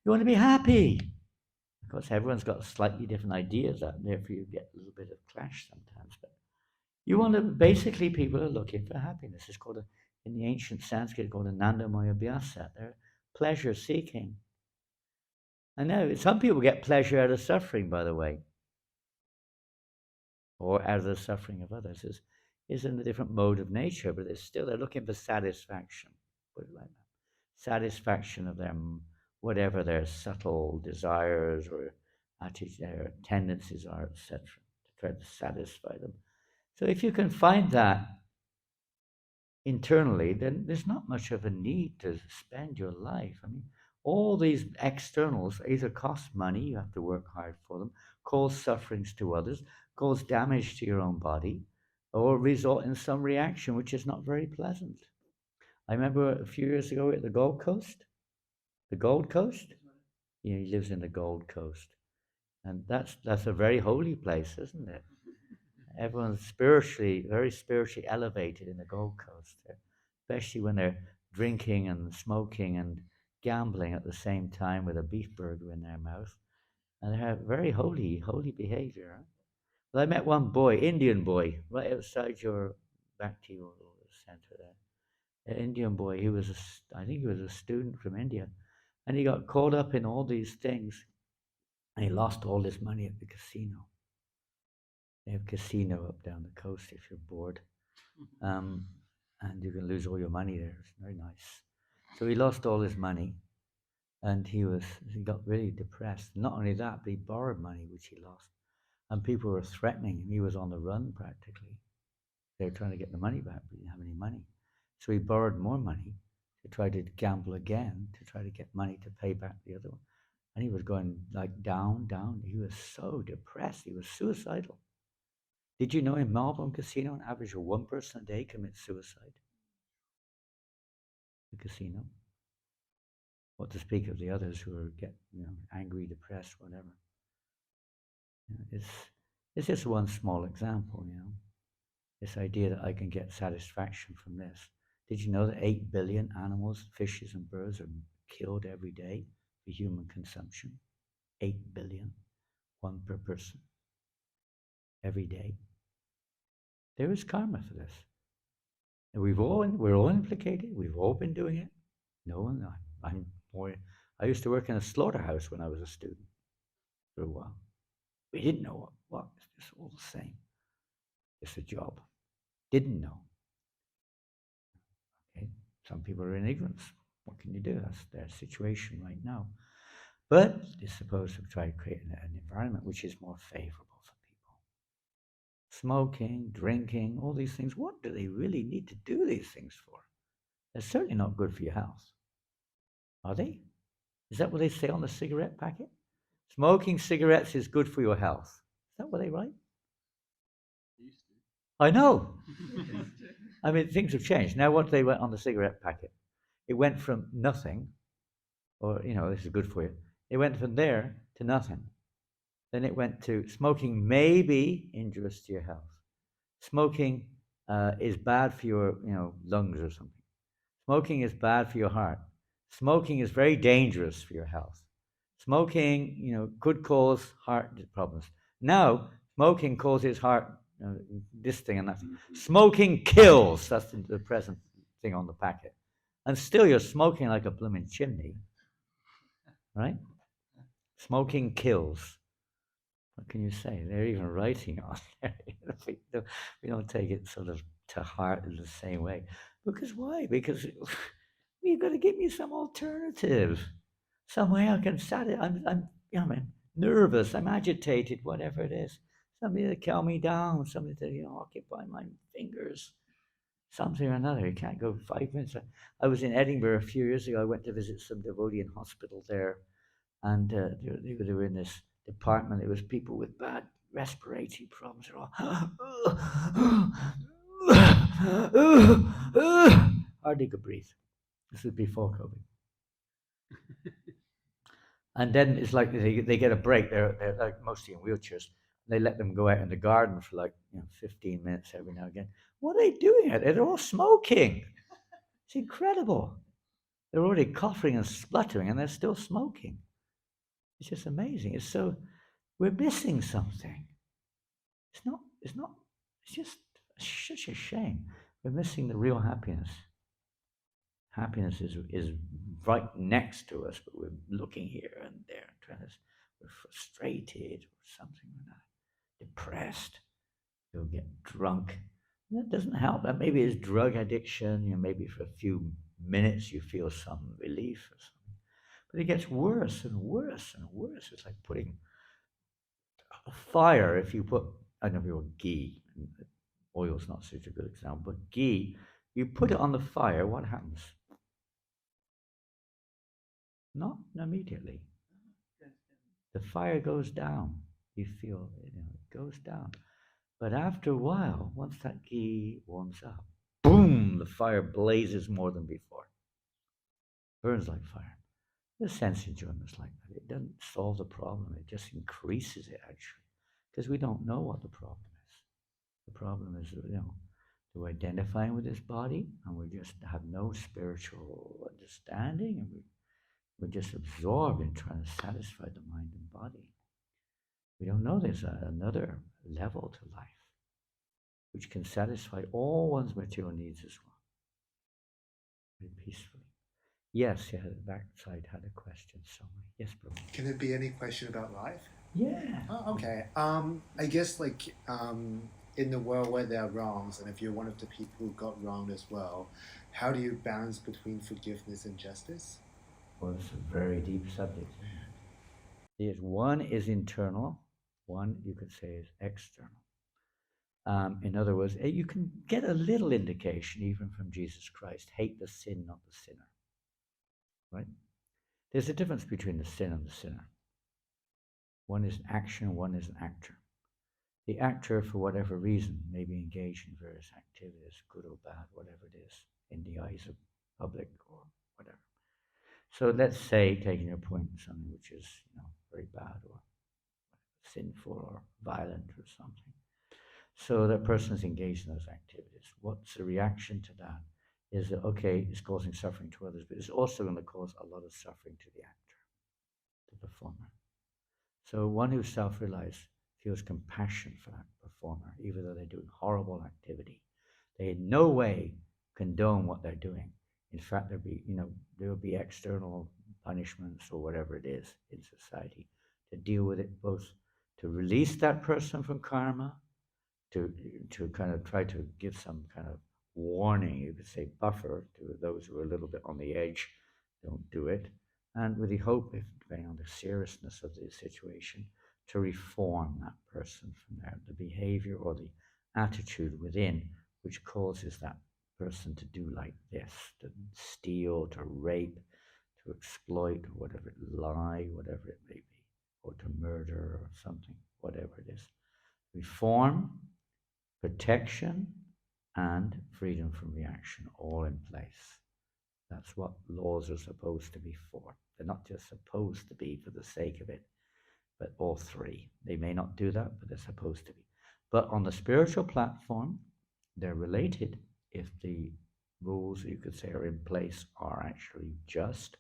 You want to be happy. Of course, everyone's got slightly different ideas out there, therefore you get a little bit of clash sometimes. But you want to, basically, people are looking for happiness. It's called, in the ancient Sanskrit, called Anandamaya Abhyasa. They're pleasure seeking. I know, some people get pleasure out of suffering, by the way, or out of the suffering of others. Is in a different mode of nature, but they're looking for satisfaction. Put it like that. Satisfaction of them, whatever their subtle desires or their tendencies are, etc., to try to satisfy them. So if you can find that internally, then there's not much of a need to spend your life. I mean, all these externals either cost money, you have to work hard for them, cause sufferings to others, cause damage to your own body, or result in some reaction which is not very pleasant. I remember a few years ago at the Gold Coast. The Gold Coast? Yeah, he lives in the Gold Coast. And that's a very holy place, isn't it? Everyone's very spiritually elevated in the Gold Coast, especially when they're drinking and smoking and gambling at the same time with a beef burger in their mouth. And they have very holy behavior. Huh? Well, I met one boy, Indian boy, right outside your Bhakti center there. An Indian boy, I think he was a student from India. And he got caught up in all these things. And he lost all his money at the casino. They have casino up down the coast if you're bored. And you can lose all your money there. It's very nice. So he lost all his money. And he got really depressed. Not only that, but he borrowed money, which he lost. And people were threatening him. He was on the run practically. They were trying to get the money back, but he didn't have any money. So he borrowed more money to try to gamble again, to try to get money to pay back the other one. And he was going like down. He was so depressed. He was suicidal. Did you know in Melbourne Casino, an average of one person a day commits suicide? The casino. What to speak of the others who get angry, depressed, whatever. It's just one small example, This idea that I can get satisfaction from this. Did you know that 8 billion animals, fishes and birds are killed every day for human consumption? 8 billion, one per person, every day. There is karma for this. And we're all implicated. We've all been doing it. No one, I used to work in a slaughterhouse when I was a student for a while. We didn't know what it's all the same. It's a job. Didn't know. Okay, some people are in ignorance. What can you do? That's their situation right now. But it's supposed to try to create an environment which is more favorable for people. Smoking, drinking, all these things. What do they really need to do these things for? They're certainly not good for your health. Are they? Is that what they say on the cigarette packet? Smoking cigarettes is good for your health. Is that what they write? I know. I mean, things have changed. Now, what they went on the cigarette packet, it went from nothing, or, this is good for you. It went from there to nothing. Then it went to smoking may be injurious to your health. Smoking is bad for your, lungs or something. Smoking is bad for your heart. Smoking is very dangerous for your health. Smoking, could cause heart problems. Now, smoking causes heart, this thing and that thing. Smoking kills. That's the present thing on the packet. And still you're smoking like a blooming chimney. Right? Smoking kills. What can you say? They're even writing on there. We don't take it sort of to heart in the same way. Because why? Because you've got to give me some alternative. Some way I can satisfy. I'm nervous. I'm agitated. Whatever it is. Something to calm me down. Something to occupy my fingers. Something or another. You can't go 5 minutes. I was in Edinburgh a few years ago. I went to visit some devotee in hospital there, and they were in this department. It was people with bad respiratory problems. They're all hardly could breathe. This was before COVID. And then it's like they get a break. They're like mostly in wheelchairs. They let them go out in the garden for like 15 minutes every now and again. What are they doing out there? They're all smoking. It's incredible. They're already coughing and spluttering, and they're still smoking. It's just amazing. It's so we're missing something. It's not. It's not. It's just such a shame. We're missing the real happiness. Happiness is right next to us, but we're looking here and there, we're frustrated or something like that, depressed. We'll get drunk. And that doesn't help. That maybe is drug addiction. Maybe for a few minutes you feel some relief or something, but it gets worse and worse and worse. It's like putting a fire. If you put, I don't know if you want ghee. Oil's not such a good example, but ghee. You put it on the fire. What happens? Not immediately. The fire goes down. You feel it goes down. But after a while, once that ghee warms up, boom, the fire blazes more than before. Burns like fire. The sense enjoyment is like that. It doesn't solve the problem. It just increases it, actually, because we don't know what the problem is. The problem is, we're identifying with this body, and we just have no spiritual understanding, and we're just absorbed in trying to satisfy the mind and body. We don't know there's another level to life which can satisfy all one's material needs as well, very peacefully. Yes, yeah, the backside had a question somewhere. Yes, bro. Can it be any question about life? Yeah. Oh, okay. I guess in the world where there are wrongs, and if you're one of the people who got wronged as well, how do you balance between forgiveness and justice? Well, it's a very deep subject. Yes, one is internal, one you could say is external. In other words, you can get a little indication even from Jesus Christ. Hate the sin, not the sinner. Right? There's a difference between the sin and the sinner. One is an action, one is an actor. The actor, for whatever reason, may be engaged in various activities, good or bad, whatever it is, in the eyes of public or whatever. So let's say, taking your point, something which is very bad or sinful or violent or something. So that person is engaged in those activities. What's the reaction to that? Is that, okay, it's causing suffering to others, but it's also going to cause a lot of suffering to the actor, the performer. So one who's self-realized feels compassion for that performer, even though they're doing horrible activity. They in no way condone what they're doing. In fact, there will be external punishments or whatever it is in society to deal with it, both to release that person from karma, to kind of try to give some kind of warning, you could say buffer, to those who are a little bit on the edge, don't do it, and with the hope, depending on the seriousness of the situation, to reform that person from the behavior or the attitude within which causes that person to do like this, to steal, to rape, to exploit, or whatever, lie, whatever it may be, or to murder or something, whatever it is. Reform, protection, and freedom from reaction, all in place. That's what laws are supposed to be for. They're not just supposed to be for the sake of it, but all three. They may not do that, but they're supposed to be. But on the spiritual platform, they're related if the rules, you could say, are in place are actually just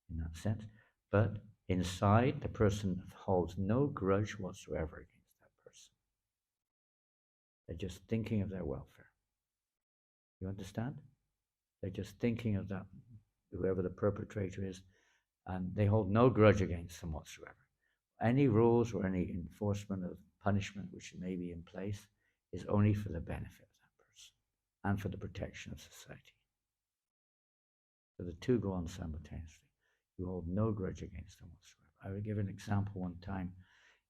in that sense. But inside, the person holds no grudge whatsoever against that person. They're just thinking of their welfare. You understand? They're just thinking of that, whoever the perpetrator is, and they hold no grudge against them whatsoever. Any rules or any enforcement of punishment which may be in place is only for the benefit of that person and for the protection of society. So the two go on simultaneously. You hold no grudge against them whatsoever. I will give an example one time.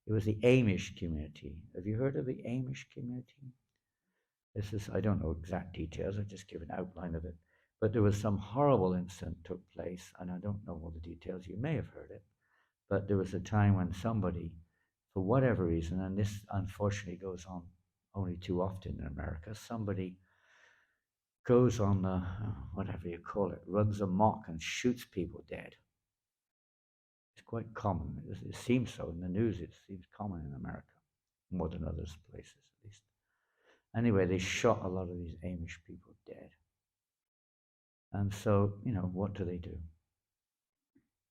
It was the Amish community. Have you heard of the Amish community? This is, I don't know exact details, I just give an outline of it. But there was some horrible incident took place, and I don't know all the details. You may have heard it, but there was a time when somebody, for whatever reason, and this unfortunately goes on only too often in America, somebody goes on the, whatever you call it, runs amok and shoots people dead. It's quite common. It seems so in the news. It seems common in America, more than other places at least. Anyway, they shot a lot of these Amish people dead. And so, what do?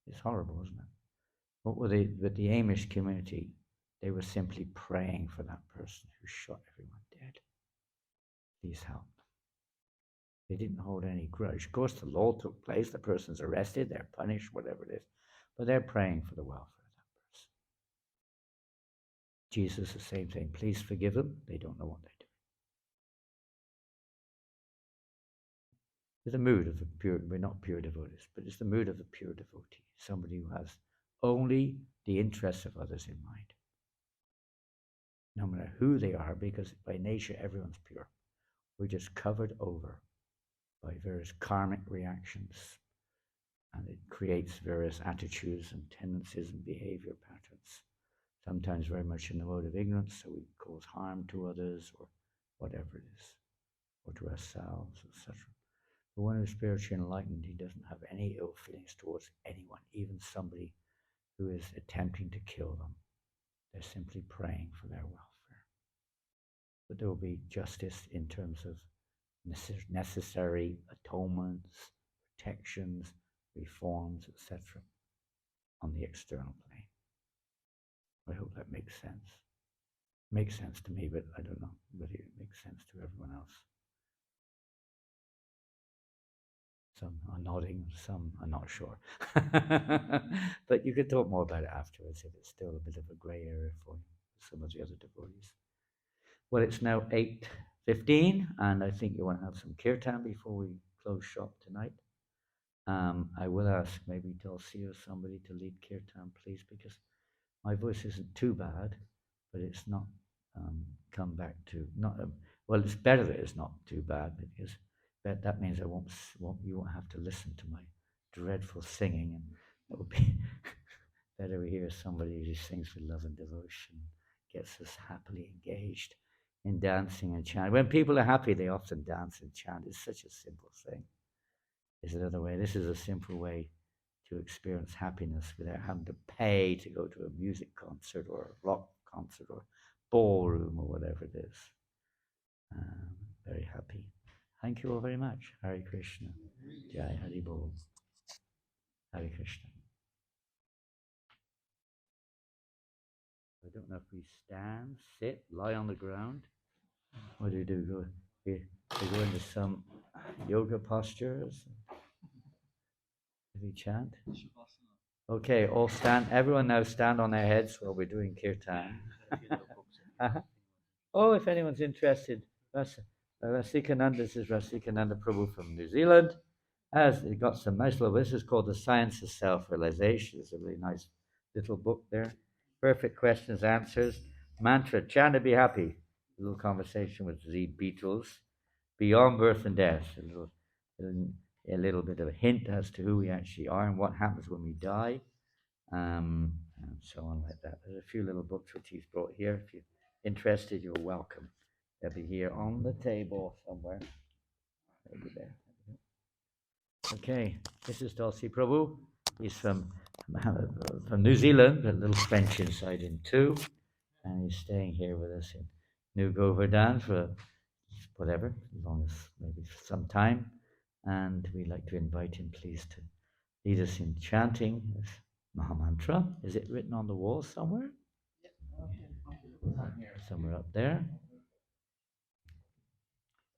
It's horrible, isn't it? What were they, with the Amish community, they were simply praying for that person who shot everyone dead. Please help. They didn't hold any grudge. Of course, the law took place, the person's arrested, they're punished, whatever it is, but they're praying for the welfare of that person. Jesus, the same thing. Please forgive them. They don't know what they're doing. It's the mood of the pure, we're not pure devotees, but it's the mood of the pure devotee, somebody who has only the interests of others in mind. No matter who they are, because by nature everyone's pure. We're just covered over by various karmic reactions, and it creates various attitudes and tendencies and behavior patterns, sometimes very much in the mode of ignorance, so we cause harm to others or whatever it is, or to ourselves, etc. But when we're spiritually enlightened, he doesn't have any ill feelings towards anyone, even somebody who is attempting to kill them. They're simply praying for their welfare. But there will be justice in terms of necessary atonements, protections, reforms, etc. on the external plane. I hope that makes sense. It makes sense to me, but I don't know whether it makes sense to everyone else. Some are nodding, some are not sure. But you could talk more about it afterwards if it's still a bit of a grey area for you, some of the other devotees. Well, it's now 8:15, and I think you want to have some kirtan before we close shop tonight. I will ask maybe Tulsi or somebody to lead kirtan, please, because my voice isn't too bad, but it's not come back to well. It's better that it's not too bad, because that means you won't have to listen to my dreadful singing, and it would be better we hear somebody who sings with love and devotion, gets us happily engaged in dancing and chanting. When people are happy, they often dance and chant. It's such a simple thing. There's another way. This is a simple way to experience happiness without having to pay to go to a music concert or a rock concert or ballroom or whatever it is. Very happy. Thank you all very much. Hare Krishna. Jai Hari Bol. Hare Krishna. I don't know if we stand, sit, lie on the ground. What do you do? Go into some yoga postures. Do we chant? Okay, all stand. Everyone now stand on their heads while we're doing kirtan. Oh, if anyone's interested, Rasikananda, this is Rasikananda Prabhu from New Zealand. He got some nice little, this is called The Science of Self-Realization. It's a really nice little book there. Perfect questions, answers. Mantra, chant to be happy. A little conversation with Z Beatles. Beyond birth and death. A little bit of a hint as to who we actually are and what happens when we die. And so on like that. There's a few little books which he's brought here. If you're interested, you're welcome. They'll be here on the table somewhere. They'll be there. Okay, this is Tulsi Prabhu. He's from New Zealand, but a little French inside him too. And he's staying here with us in New Govardhana for whatever, as long as maybe some time. And we'd like to invite him, please, to lead us in chanting this Mahamantra. Is it written on the wall somewhere? Somewhere up there.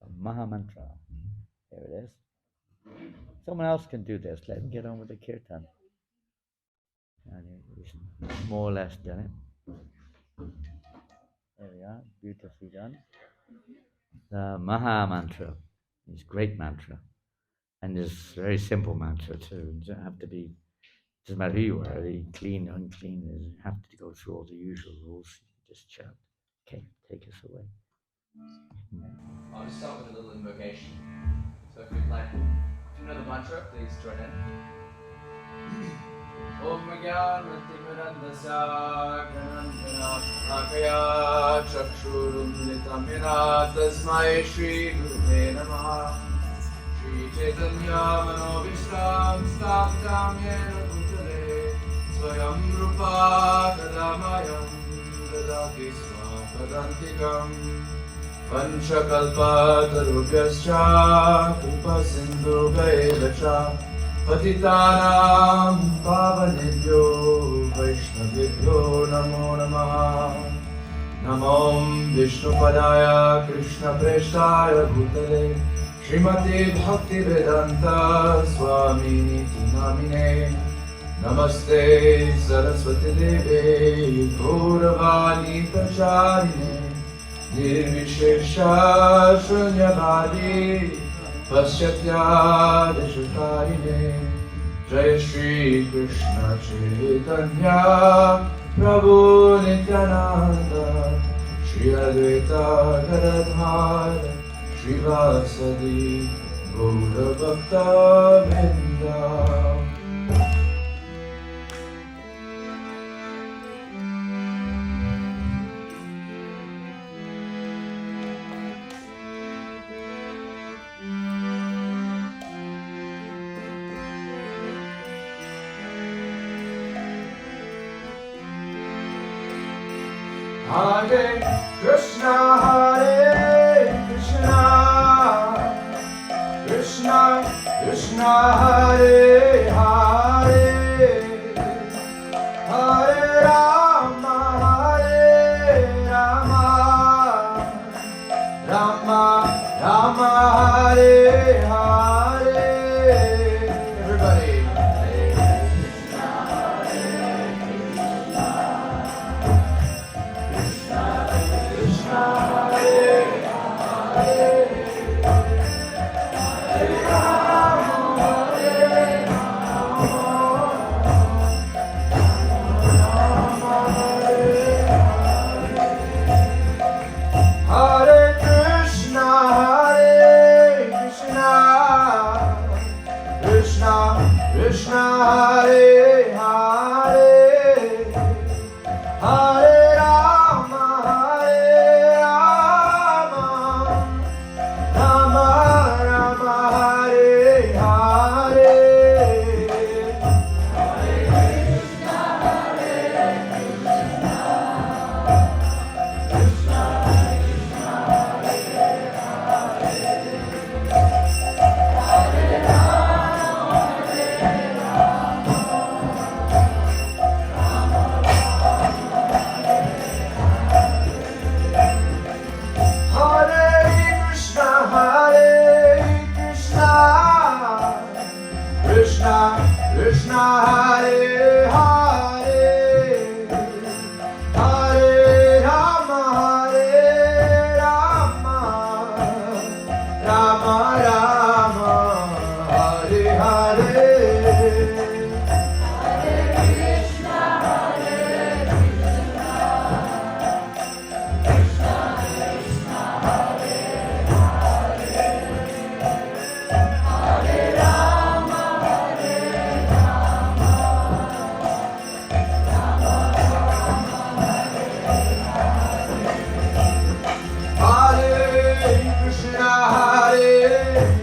A Mahamantra. There it is. Someone else can do this. Let him get on with the kirtan. And he's more or less done it. There we are. Beautifully done. The Mahamantra is great mantra. And it's a very simple mantra too. You don't have to be, doesn't matter who you are, clean, unclean, you have to go through all the usual rules. You just chant. Okay, take us away. I'll just start with a little invocation. So if you'd like, if you know the mantra, please join in. Om Gyan Matimirandasya Gyanandana Akaya Chakshurum Militamina Tasmai Shri Gurve Namaha Shri Chaitanya Manobishram Staptam Yena Bhutale Swayam Rupa Kadamayam Dadati Swapadantikam Panchakalpatarubhyascha Kripa Sindhu Vaivacha Patitanam Pavanebhyo Vaishnavibhyo Namo Namaha Namo Vishnupadaya Krishna Preshtaya Bhutale Srimati Bhakti Vedanta Swami Niti Namine Namaste Saraswati Deve Gauravani Pracharine Nirvishesha Shunyavadi Paschatya Deshakarine Jaya Shri Krishna Chaitanya Prabhu Nityananda Shri Advaita Gadadhar Shri Vasadi Gaura Bhakta Vrinda. Hare Krishna, Hare Krishna, Krishna Krishna, Hare Hare, Hare Rama, Hare Rama, Rama Rama, Hare Hare. Everybody. Krishna, Hare Hare, Hare Rama, Hare Rama, Rama Rama, Hare Hare. Krishna, Krishna, Hare Hare, Hare Rama, Hare Rama, Rama Rama, Hare Hare. Hare Krishna, Hare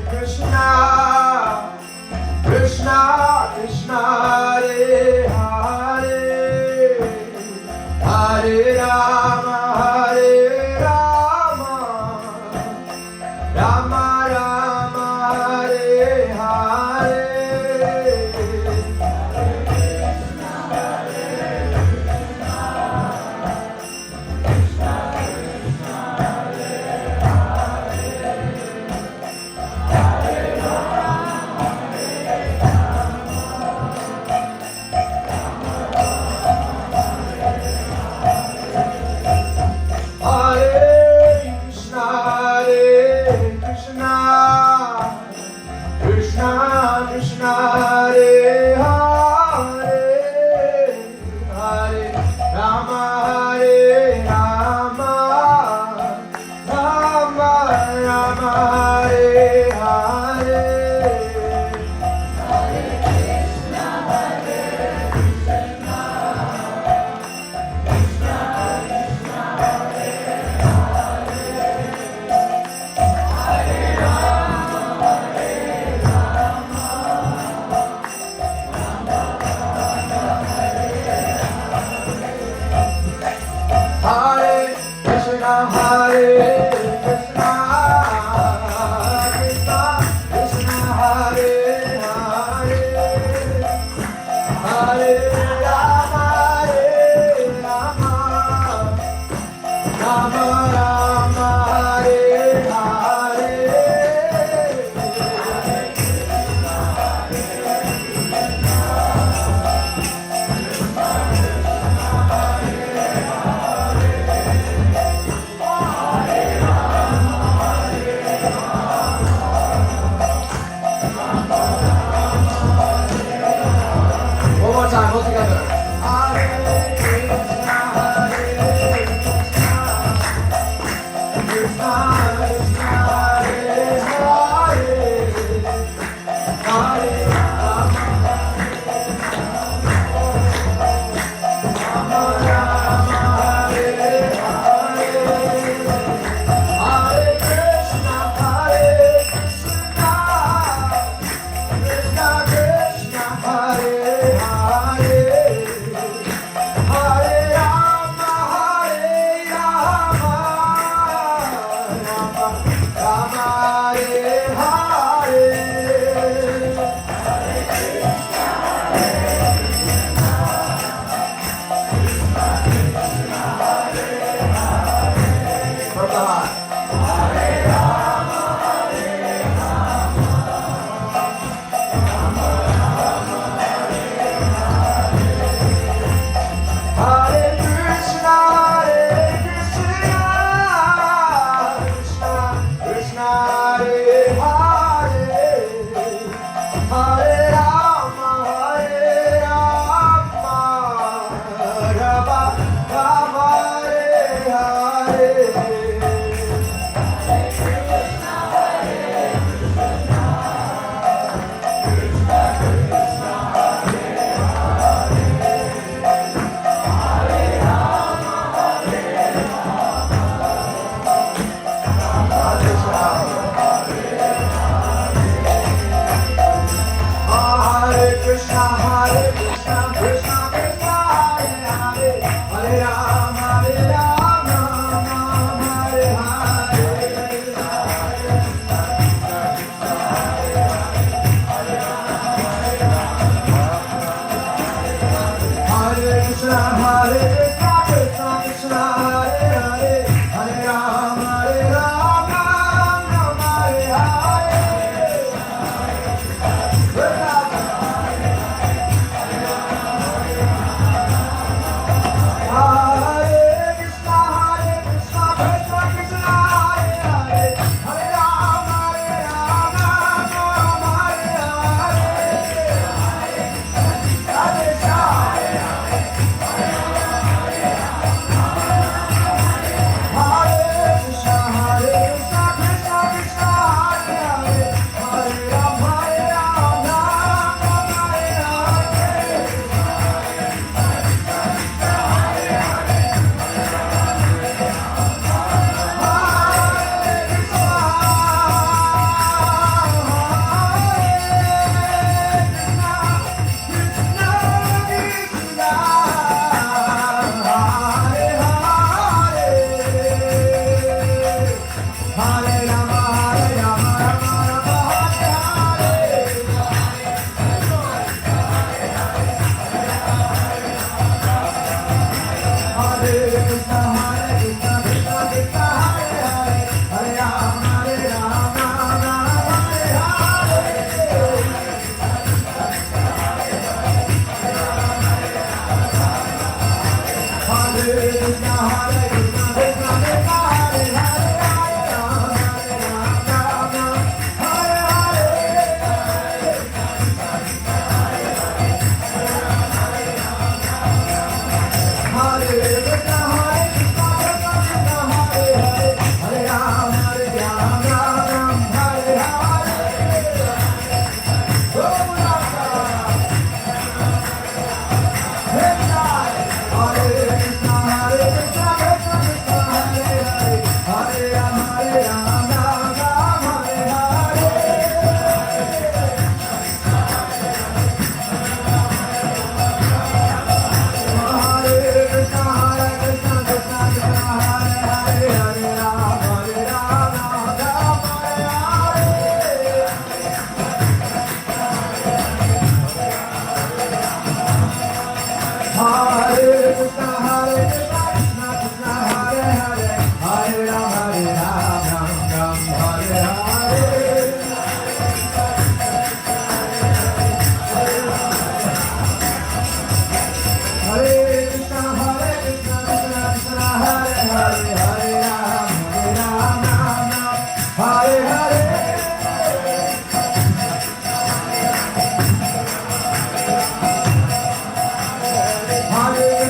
Hare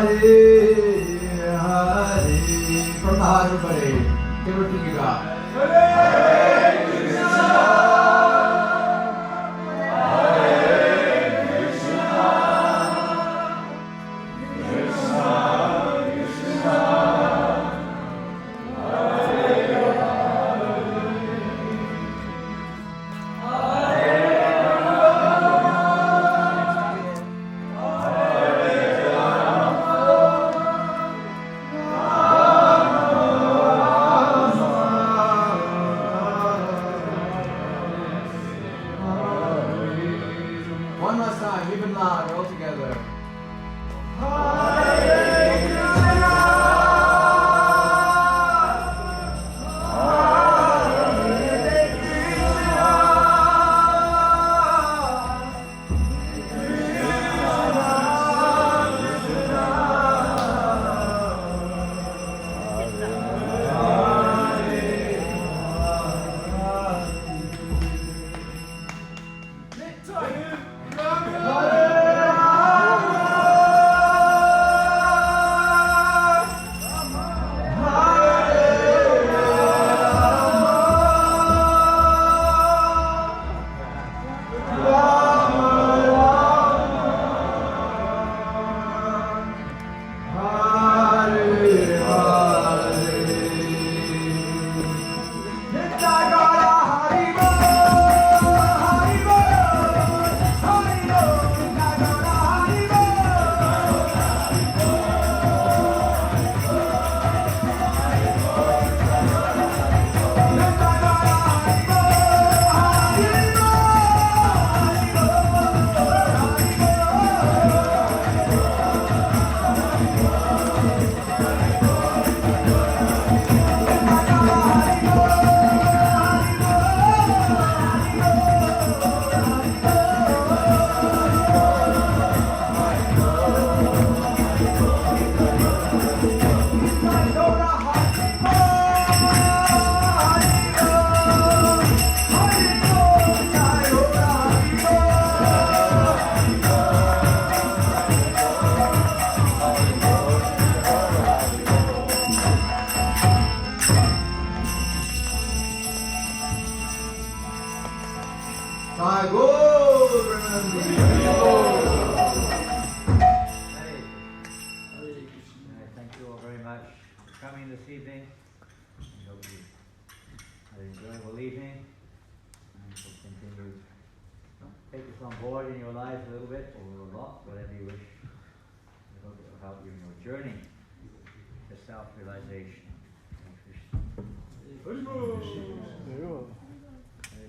Hare. From the heart, everybody. Give everything you got. One last time, even louder, all together. Thank you all very much for coming this evening. I hope you had an enjoyable evening and will continue to take this on board in your lives a little bit or a lot, whatever you wish. I hope it will help you in your journey to self-realization. And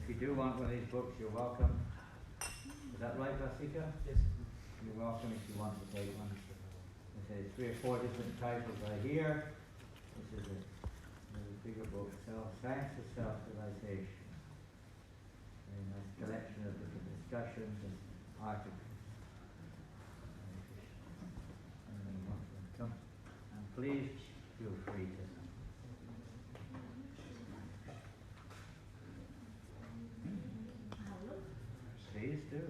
if you do want one of these books, you're welcome. Is that right, Vasika? Yes. You're welcome if you want to take one. There's 3 or 4 different titles right here. This is a bigger book, Science of Self-Realization. Very nice collection of different discussions and articles. And please feel free to. Please do.